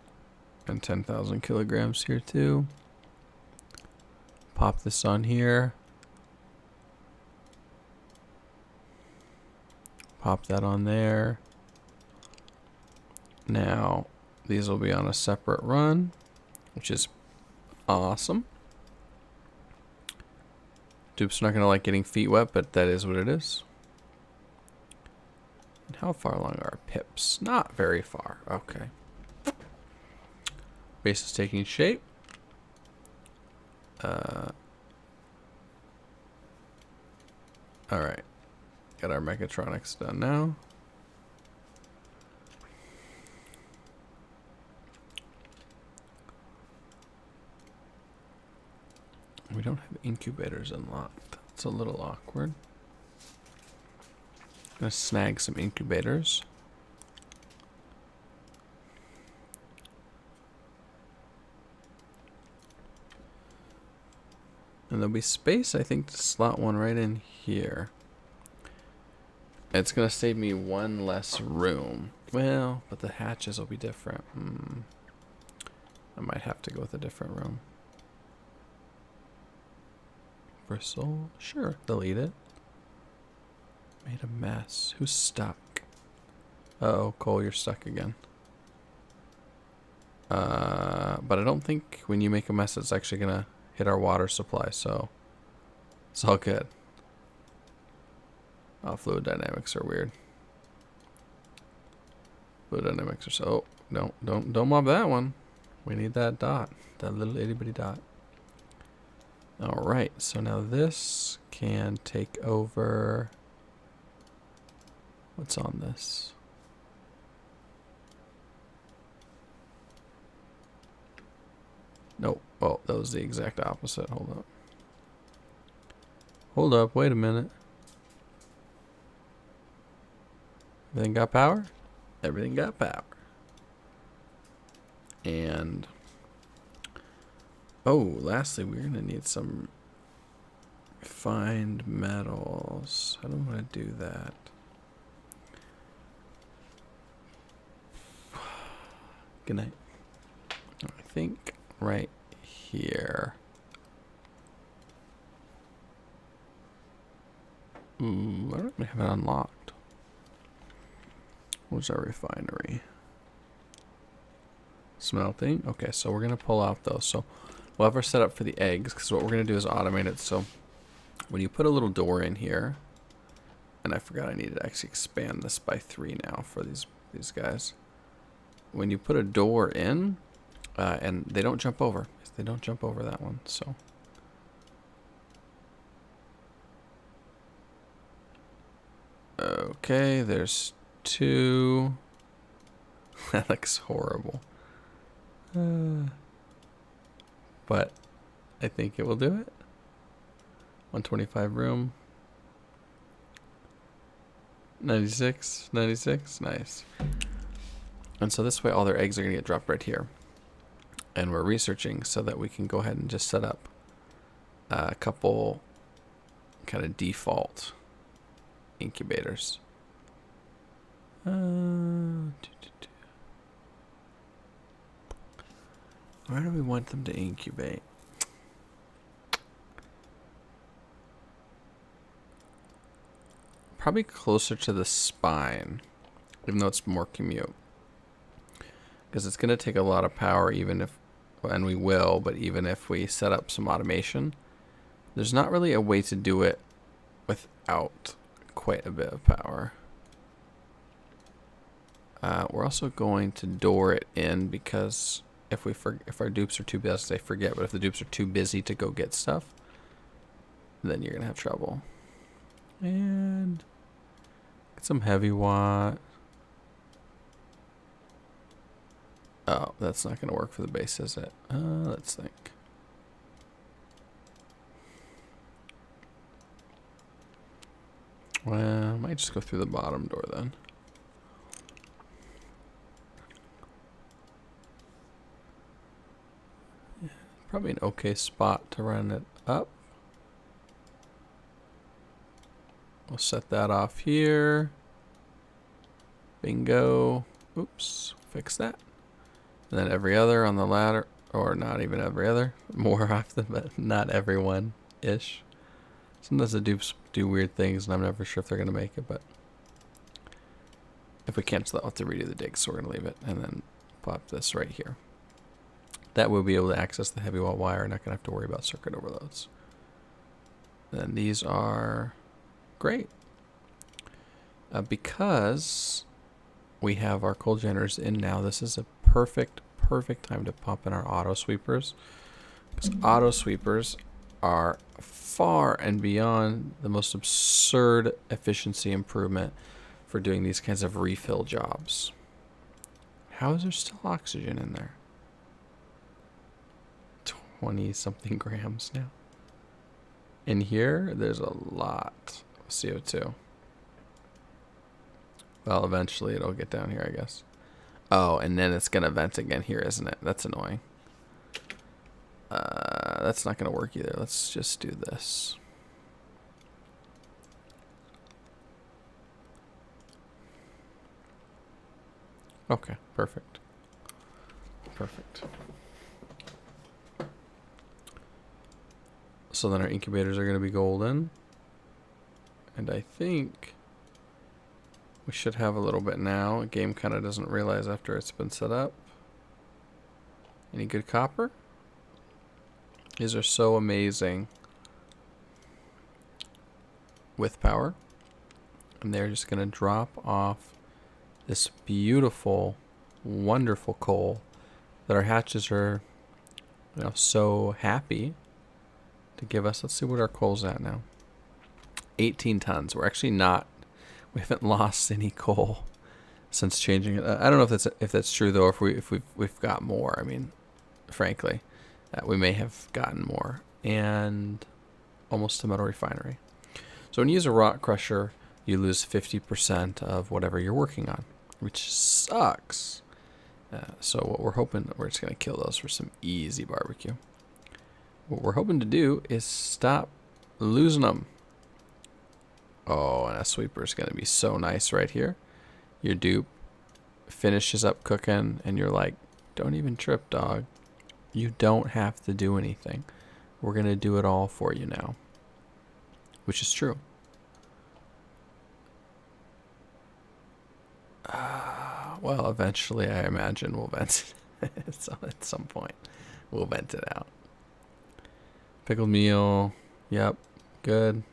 And 10,000 kilograms here too. Pop this on here. Pop that on there. Now, these will be on a separate run, which is awesome. Dupe's not going to like getting feet wet, but that is what it is. And how far along are our pips? Not very far. Okay. Base is taking shape. Alright. Got our mechatronics done now. We don't have incubators unlocked. It's a little awkward. Gonna snag some incubators. And there'll be space, I think, to slot one right in here. It's gonna save me one less room. Well, but the hatches will be different. I might have to go with a different room. Bristle, sure, they'll eat it. Made a mess. Who's stuck? Uh-oh, Cole, you're stuck again. But I don't think when you make a mess, it's actually gonna hit our water supply, so it's all good. Oh, fluid dynamics are weird. Fluid dynamics are so... Oh, don't mob that one. We need that dot, that little itty bitty dot. All right, so now this can take over. What's on this? Nope. Oh, that was the exact opposite. Hold up. Hold up. Wait a minute. Everything got power? Everything got power. And... oh, lastly, we're going to need some refined metals. I don't want to do that. Good night. I think right here. Ooh, I don't really have it unlocked. What's our refinery? Smelting. Okay, so we're going to pull out those. So we'll have our setup for the eggs, because what we're going to do is automate it. So when you put a little door in here, and I forgot I needed to actually expand this by 3 now for these guys. When you put a door in, and they don't jump over. They don't jump over that one, so. Okay, there's 2. That looks horrible. But I think it will do it. 125 room. 96, 96, nice. And so this way all their eggs are going to get dropped right here. And we're researching so that we can go ahead and just set up a couple kind of default incubators. Where do we want them to incubate? Probably closer to the spine, even though it's more commute. Because it's going to take a lot of power, even if, and we will, but even if we set up some automation, there's not really a way to do it without quite a bit of power. We're also going to door it in because if our dupes are too busy, they forget. But if the dupes are too busy to go get stuff, then you're gonna have trouble. And get some heavy watt. Oh, that's not gonna work for the base, is it? Let's think. Well, I might just go through the bottom door then. Probably an okay spot to run it up. We'll set that off here. Bingo. Oops, fix that. And then every other on the ladder, or not even every other, more often, but not everyone-ish. Sometimes the dupes do weird things, and I'm never sure if they're going to make it, but if we cancel that, we'll have to redo the dig, so we're going to leave it, and then pop this right here. That will be able to access the heavy wall wire. Not going to have to worry about circuit overloads. Then these are great. Because we have our coal generators in now, this is a perfect time to pump in our auto sweepers. Because auto sweepers are far and beyond the most absurd efficiency improvement for doing these kinds of refill jobs. How is there still oxygen in there? 20 something grams now. In here, there's a lot of CO2. Well, eventually it'll get down here, I guess. Oh, and then it's gonna vent again here, isn't it? That's annoying. That's not gonna work either. Let's just do this. Okay, perfect. Perfect. So then our incubators are going to be golden. And I think we should have a little bit now. A game kind of doesn't realize after it's been set up. Any good copper? These are so amazing with power. And they're just going to drop off this beautiful, wonderful coal that our hatches are, you know, so happy to give us. Let's see what our coal's at now. 18 tons. We're actually not, we haven't lost any coal since changing it. I don't know if that's true though, or if we've got more. I mean, frankly, we may have gotten more. And almost a metal refinery. So when you use a rock crusher, you lose 50% of whatever you're working on, which sucks. So what we're hoping, we're just gonna kill those for some easy barbecue. What we're hoping to do is stop losing them. Oh, and a sweeper is going to be so nice right here. Your dupe finishes up cooking, and you're like, don't even trip, dog. You don't have to do anything. We're going to do it all for you now. Which is true. Well, eventually, I imagine we'll vent it. So at some point, we'll vent it out. Pickled meal. Yep. Good.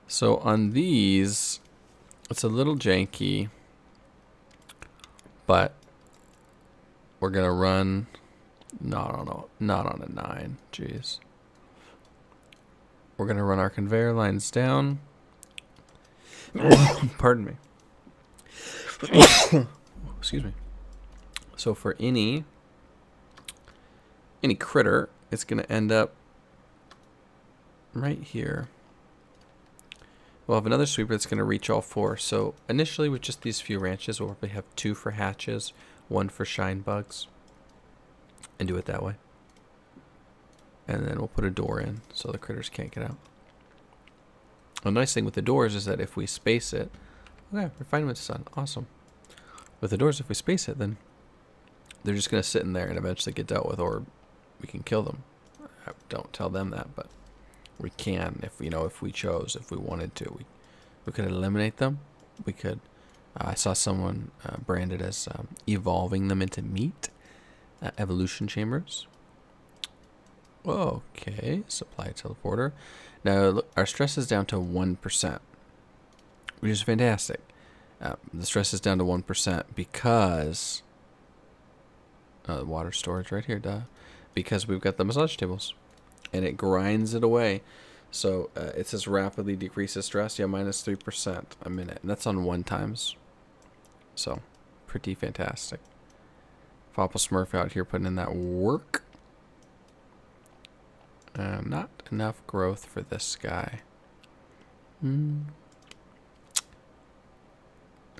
So on these, it's a little janky, but we're going to run not on a 9. Jeez. We're going to run our conveyor lines down. Pardon me. Excuse me. So for any critter, it's going to end up right here. We'll have another sweeper that's going to reach all 4. So initially with just these few ranches, we'll probably have 2 for hatches, 1 for shine bugs, and do it that way. And then we'll put a door in so the critters can't get out. The nice thing with the doors is that if we space it, okay, we're fine with the sun. Awesome. With the doors, if we space it, then they're just going to sit in there and eventually get dealt with, or we can kill them. I don't tell them that, but we can if we chose, if we wanted to. We could eliminate them. We could. I saw someone brand it as evolving them into meat, evolution chambers. Okay, supply teleporter. Now look, our stress is down to 1%, which is fantastic. The stress is down to 1% because water storage right here, duh. Because we've got the massage tables, and it grinds it away. So it says rapidly decreases stress. Yeah, minus 3% a minute, and that's on 1 times. So pretty fantastic. Fopple Smurf out here putting in that work. Not enough growth for this guy. How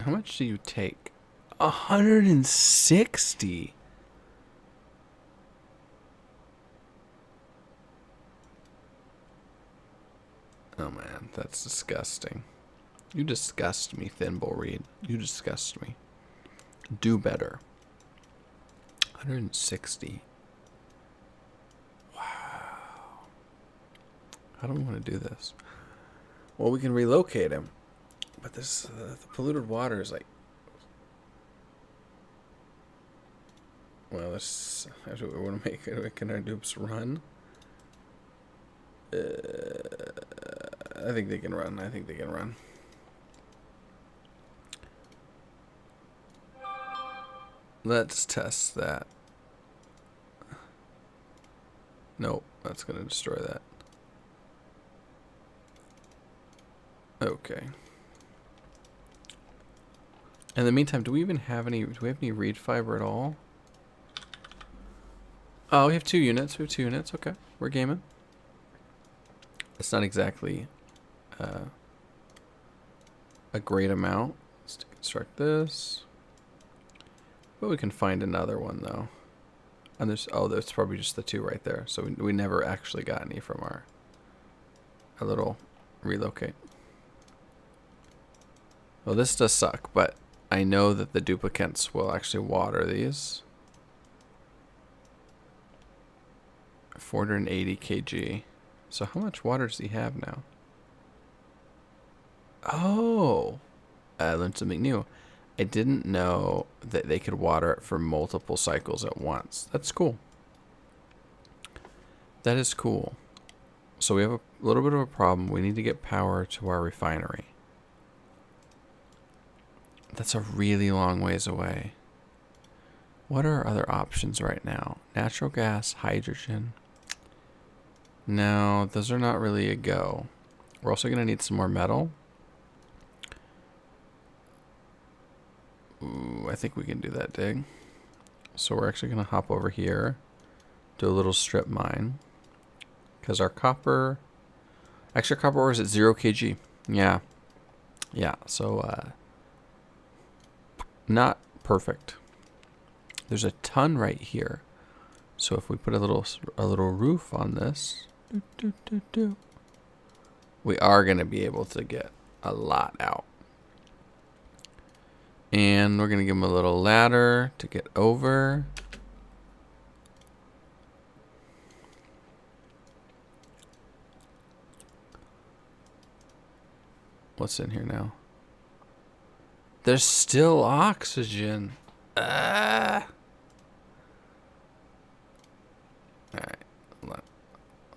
much do you take? 160. Oh man, that's disgusting. You disgust me, Thinbull Reed. You disgust me. Do better. 160. Wow. How do we want to do this? Well, we can relocate him. But this, the polluted water is like... Well, this... Actually, we want to make it. Can our dupes run? I think they can run. I think they can run. Let's test that. Nope, that's going to destroy that. Okay. In the meantime, do we even have any... Do we have any reed fiber at all? Oh, we have 2 units. We have 2 units. Okay, we're gaming. It's not exactly a great amount. Let's deconstruct this. But we can find another one though. And there's probably just the 2 right there. So we never actually got any from our little relocate. Well, this does suck, but I know that the duplicates will actually water these. 480 kg. So how much water does he have now? Oh, I learned something new. I didn't know that they could water it for multiple cycles at once. That's cool. That is cool. So we have a little bit of a problem. We need to get power to our refinery. That's a really long ways away. What are our other options right now? Natural gas, hydrogen. No, those are not really a go. We're also going to need some more metal. Ooh, I think we can do that dig. So we're actually going to hop over here, do a little strip mine. Because our copper... Actually, our copper ore is at 0 kg. Yeah. Yeah, so... not perfect. There's a ton right here. So if we put a little roof on this, we are going to be able to get a lot out. And we're going to give them a little ladder to get over. What's in here now? There's still oxygen. Alright.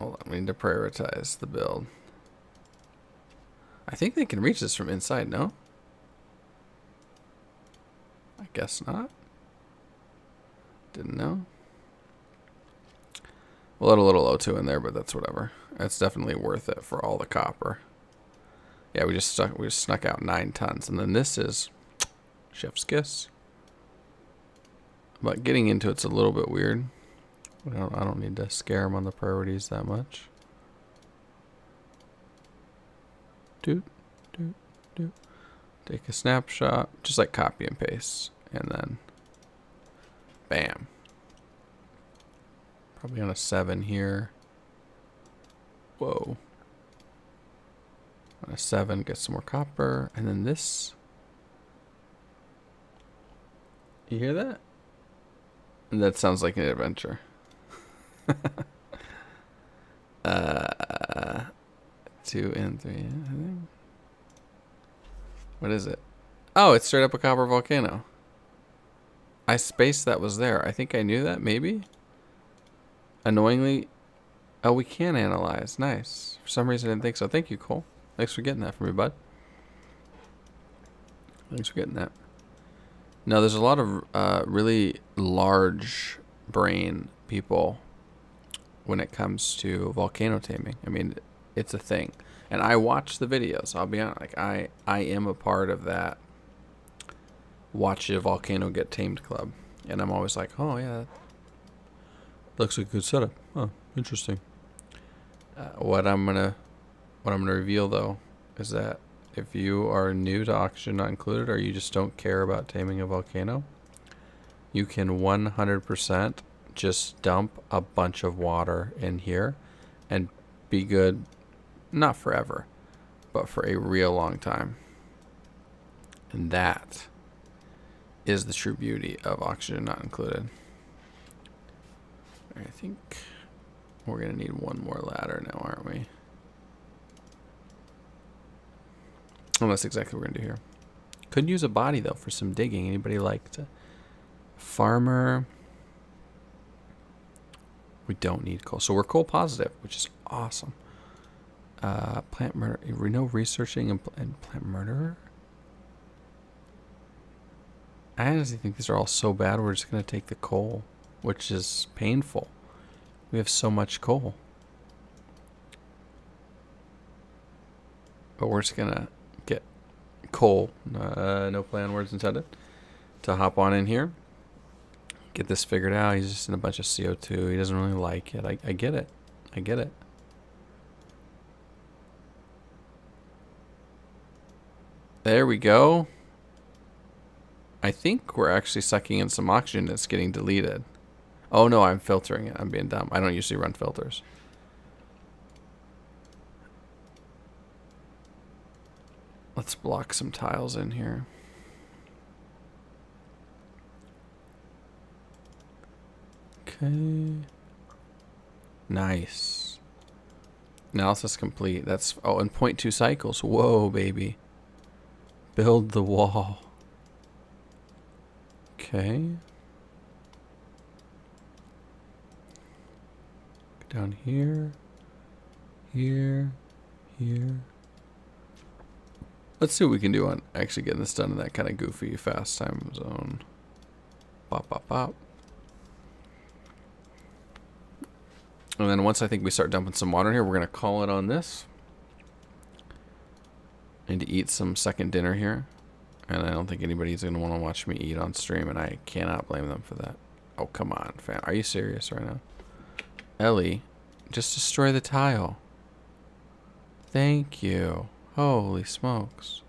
Hold on. We need to prioritize the build. I think they can reach this from inside, no? I guess not. Didn't know. We'll let a little O2 in there, but that's whatever. It's definitely worth it for all the copper. Yeah, we just snuck out 9 tons. And then this is chef's kiss. But getting into it's a little bit weird. I don't need to scare him on the priorities that much. Dude. Take a snapshot, just like copy and paste, and then bam. Probably on a 7 here. Whoa. On a 7, get some more copper, and then this. You hear that? And that sounds like an adventure. 2 and 3, I think. What is it? Oh, it's straight up a copper volcano. I spaced that was there. I think I knew that, maybe? Annoyingly. Oh, we can analyze. Nice. For some reason, I didn't think so. Thank you, Cole. Thanks for getting that for me, bud. Thanks for getting that. No, there's a lot of really large brain people when it comes to volcano taming. I mean, it's a thing. And I watch the videos. I'll be honest. Like, I am a part of that watch a volcano get tamed club. And I'm always like, oh, yeah. Looks like a good setup. Oh, interesting. What I'm gonna reveal, though, is that if you are new to Oxygen Not Included, or you just don't care about taming a volcano, you can 100% just dump a bunch of water in here and be good, not forever, but for a real long time. And that is the true beauty of Oxygen Not Included. I think we're going to need one more ladder now, aren't we? Oh, that's exactly what we're going to do here. Could use a body, though, for some digging. Anybody like to? Farmer. We don't need coal. So we're coal positive, which is awesome. Plant murder. We know researching and plant murderer. I honestly think these are all so bad. We're just going to take the coal, which is painful. We have so much coal. But we're just going to get coal, no play on words intended, to hop on in here. Get this figured out. He's just in a bunch of CO2. He doesn't really like it. I get it. I get it. There we go. I think we're actually sucking in some oxygen that's getting deleted. Oh no, I'm filtering it. I'm being dumb. I don't usually run filters. Let's block some tiles in here. Okay. Nice. Analysis complete. That's, oh, and 0.2 cycles. Whoa, baby. Build the wall. Okay. Go down here. Here. Here. Let's see what we can do on actually getting this done in that kind of goofy fast time zone. Bop, bop, bop. And then once I think we start dumping some water in here, we're going to call it on this. I need to eat some second dinner here. And I don't think anybody's going to want to watch me eat on stream, and I cannot blame them for that. Oh, come on, fam. Are you serious right now? Ellie, just destroy the tile. Thank you. Holy smokes.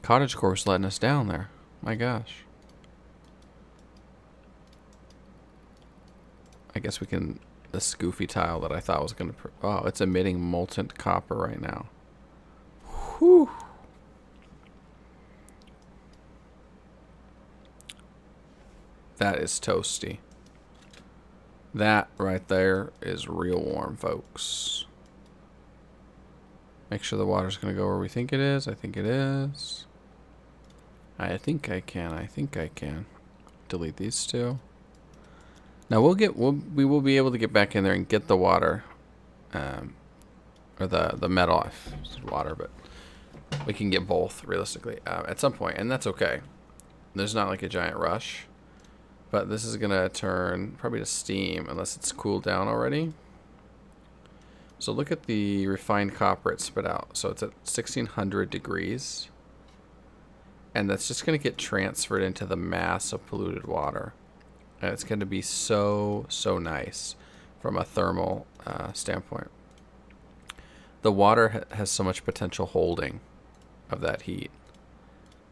Cottage Core's letting us down there. My gosh. I guess we can... This goofy tile that I thought was going to... Oh, it's emitting molten copper right now. Whew. That is toasty. That right there is real warm, folks. Make sure the water's going to go where we think it is. I think it is. I think I can. I think I can. Delete these two. Now we will be able to get back in there and get the water, or the metal. It's water, but we can get both realistically at some point, and that's okay. There's not like a giant rush, but this is gonna turn probably to steam unless it's cooled down already. So look at the refined copper it spit out. So it's at 1600 degrees, and that's just gonna get transferred into the mass of polluted water. And it's going to be so nice from a thermal standpoint. The water has so much potential holding of that heat.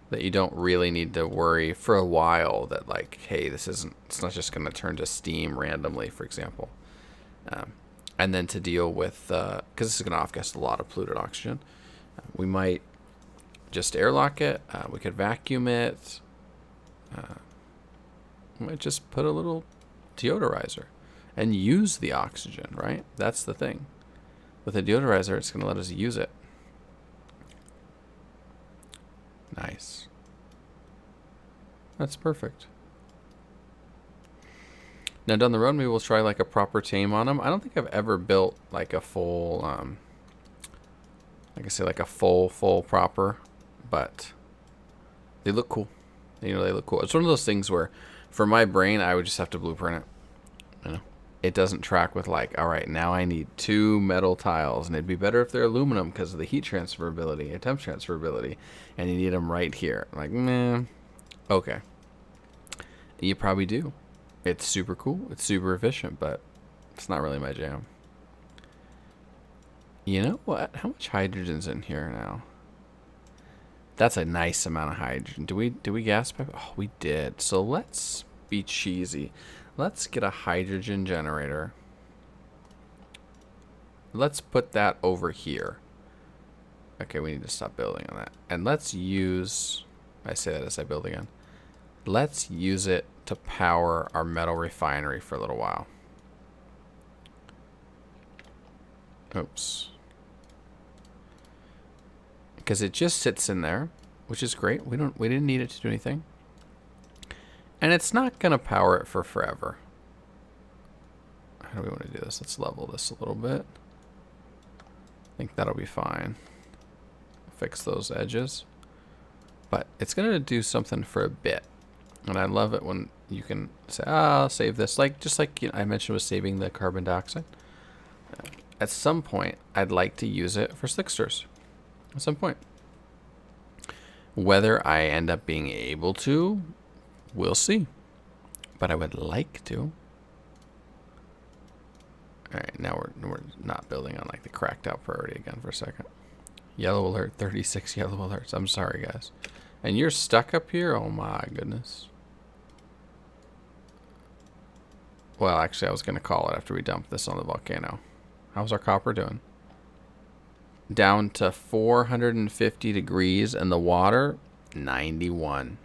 That you don't really need to worry for a while that, like, hey, it's not just going to turn to steam randomly, for example. And then to deal with, because this is going to off-gas a lot of polluted oxygen, we might just airlock it. We could vacuum it. We might just put a little deodorizer and use the oxygen, right? That's the thing. With a deodorizer, it's going to let us use it. Nice. That's perfect. Now down the road, maybe we'll try like a proper tame on them. I don't think I've ever built like a full, like I say, like a full proper, but they look cool. You know, they look cool. It's one of those things where, for my brain, I would just have to blueprint it. You know, it doesn't track with like, all right, now I need 2 metal tiles, and it'd be better if they're aluminum because of the heat transferability and temp transferability, and you need them right here. I'm like, man, okay. You probably do. It's super cool. It's super efficient, but it's not really my jam. You know what? How much hydrogen's in here now? That's a nice amount of hydrogen. Do we gas pipe? Oh, we did. So let's be cheesy. Let's get a hydrogen generator. Let's put that over here. Okay, we need to stop building on that. And let's use, I say that as I build again. Let's use it to power our metal refinery for a little while. Oops. Because it just sits in there, which is great. We didn't need it to do anything. And it's not gonna power it for forever. How do we want to do this? Let's level this a little bit. I think that'll be fine. Fix those edges. But it's gonna do something for a bit. And I love it when you can say, I'll save this. Just like I mentioned with saving the carbon dioxide. At some point, I'd like to use it for slicksters. At some point. Whether I end up being able to, we'll see. But I would like to. Alright, now we're not building on like the cracked out priority again for a second. Yellow alert, 36 yellow alerts. I'm sorry, guys. And you're stuck up here? Oh my goodness. Well, actually, I was going to call it after we dumped this on the volcano. How's our copper doing? Down to 450 degrees, and the water, 91.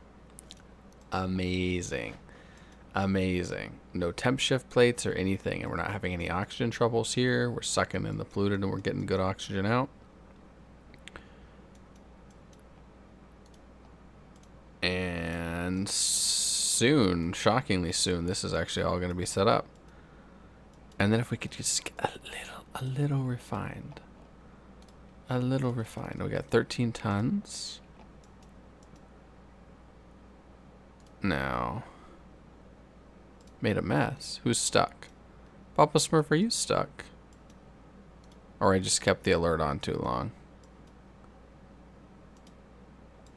Amazing. Amazing. No temp shift plates or anything, and we're not having any oxygen troubles here. We're sucking in the polluted, and we're getting good oxygen out. And soon, shockingly soon, this is actually all going to be set up. And then if we could just get a little refined. A little refined. We got 13 tons. Now, made a mess. Who's stuck? Papa Smurf, are you stuck? Or I just kept the alert on too long.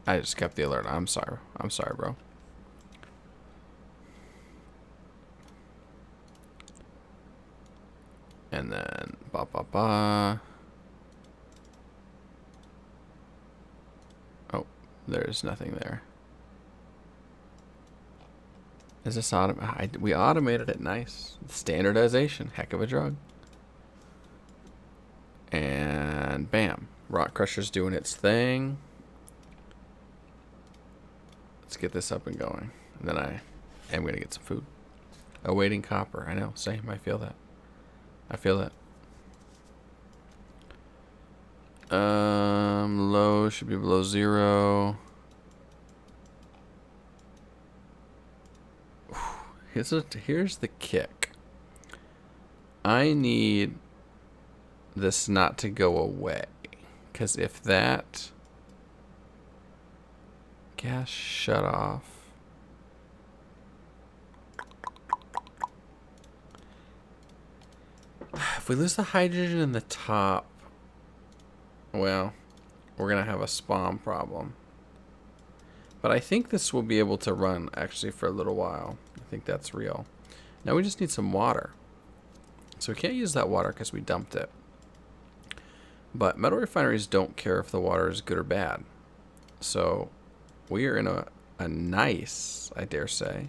I just kept the alert. I'm sorry. I'm sorry, bro. And then Oh, there's nothing there. Is this we automated it. Nice. Standardization. Heck of a drug. And bam. Rock Crusher's doing its thing. Let's get this up and going. And then I am going to get some food. Awaiting copper. I know. Same. I feel that. I feel that. Low should be below 0. Here's the kick. I need this not to go away. Because if that gas shut off. If we lose the hydrogen in the top, well, we're going to have a spawn problem. But I think this will be able to run actually for a little while. I think that's real. Now we just need some water. So we can't use that water because we dumped it. But metal refineries don't care if the water is good or bad. So we are in a nice, I dare say,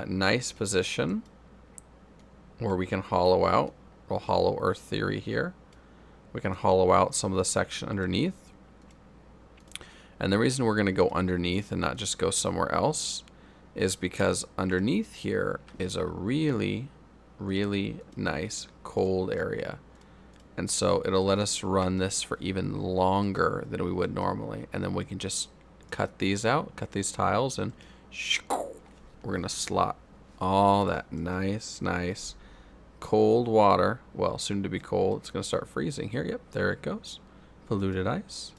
nice position where we can hollow out. We'll hollow earth theory here. We can hollow out some of the section underneath. And the reason we're going to go underneath and not just go somewhere else is because underneath here is a really, really nice cold area. And so it'll let us run this for even longer than we would normally. And then we can just cut these out, cut these tiles, and we're going to slot all that nice cold water. Well, soon to be cold. It's going to start freezing here. Yep, there it goes. Polluted ice.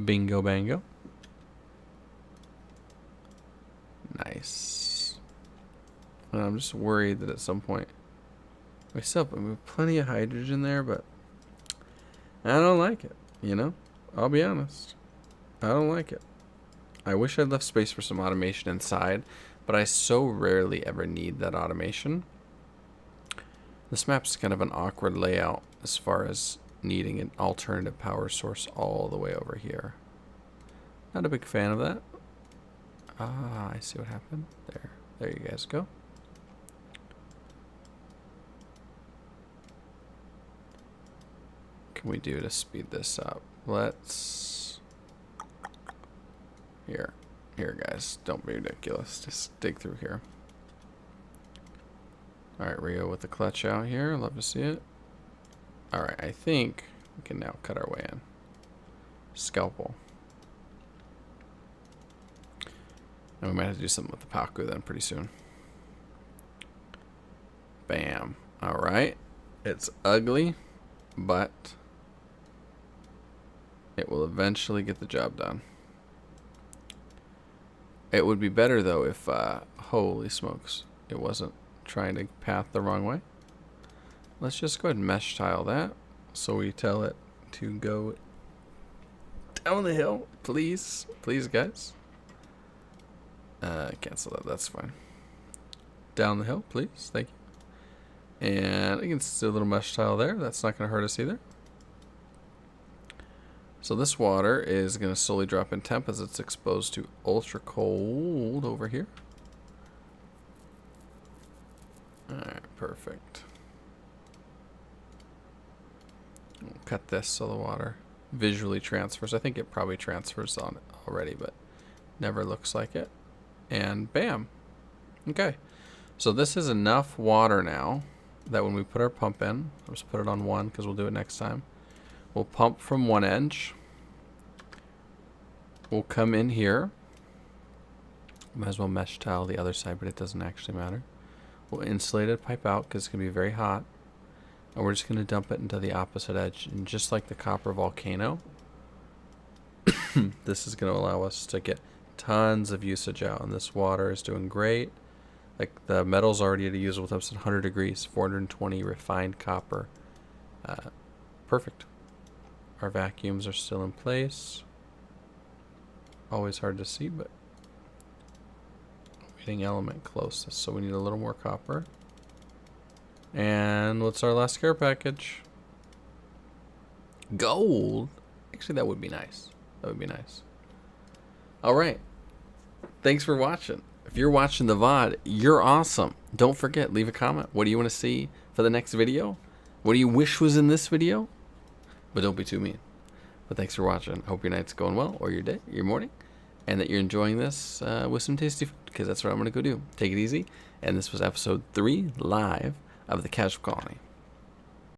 Bingo bango. Nice. And I'm just worried that at some point we still have plenty of hydrogen there, but I don't like it, you know? I'll be honest. I don't like it. I wish I'd left space for some automation inside, but I so rarely ever need that automation. This map's kind of an awkward layout as far as needing an alternative power source all the way over here. Not a big fan of that. Ah, I see what happened. There you guys go. What can we do to speed this up? Let's... Here, guys. Don't be ridiculous. Just dig through here. Alright, Rio with the clutch out here. Love to see it. Alright, I think we can now cut our way in. Scalpel. And we might have to do something with the Paku then pretty soon. Bam. Alright. It's ugly, but it will eventually get the job done. It would be better though if, holy smokes, it wasn't trying to path the wrong way. Let's just go ahead and mesh tile that. So we tell it to go down the hill, please. Please, guys. Cancel that, that's fine. Down the hill, please, thank you. And you can see a little mesh tile there. That's not going to hurt us either. So this water is going to slowly drop in temp as it's exposed to ultra cold over here. Alright, perfect. We'll cut this so the water visually transfers. I think it probably transfers on it already, but never looks like it. And bam. Okay. So this is enough water now that when we put our pump in, let's put it on 1 because we'll do it next time. We'll pump from one edge. We'll come in here. Might as well mesh tile the other side, but it doesn't actually matter. We'll insulate it, pipe out because it's going to be very hot. And we're just going to dump it into the opposite edge. And just like the copper volcano, this is going to allow us to get tons of usage out. And this water is doing great. Like the metal's already at a usable temps at 100 degrees, 420 refined copper. Perfect. Our vacuums are still in place. Always hard to see, but getting element closest. So we need a little more copper. And what's our last care package? Gold. Actually, that would be nice. That would be nice. All right. Thanks for watching. If you're watching the VOD, you're awesome. Don't forget, leave a comment. What do you want to see for the next video? What do you wish was in this video? But don't be too mean. But thanks for watching. Hope your night's going well, or your day, your morning, and that you're enjoying this with some tasty food, because that's what I'm going to go do. Take it easy. And this was episode 3 live of the Casual Colony.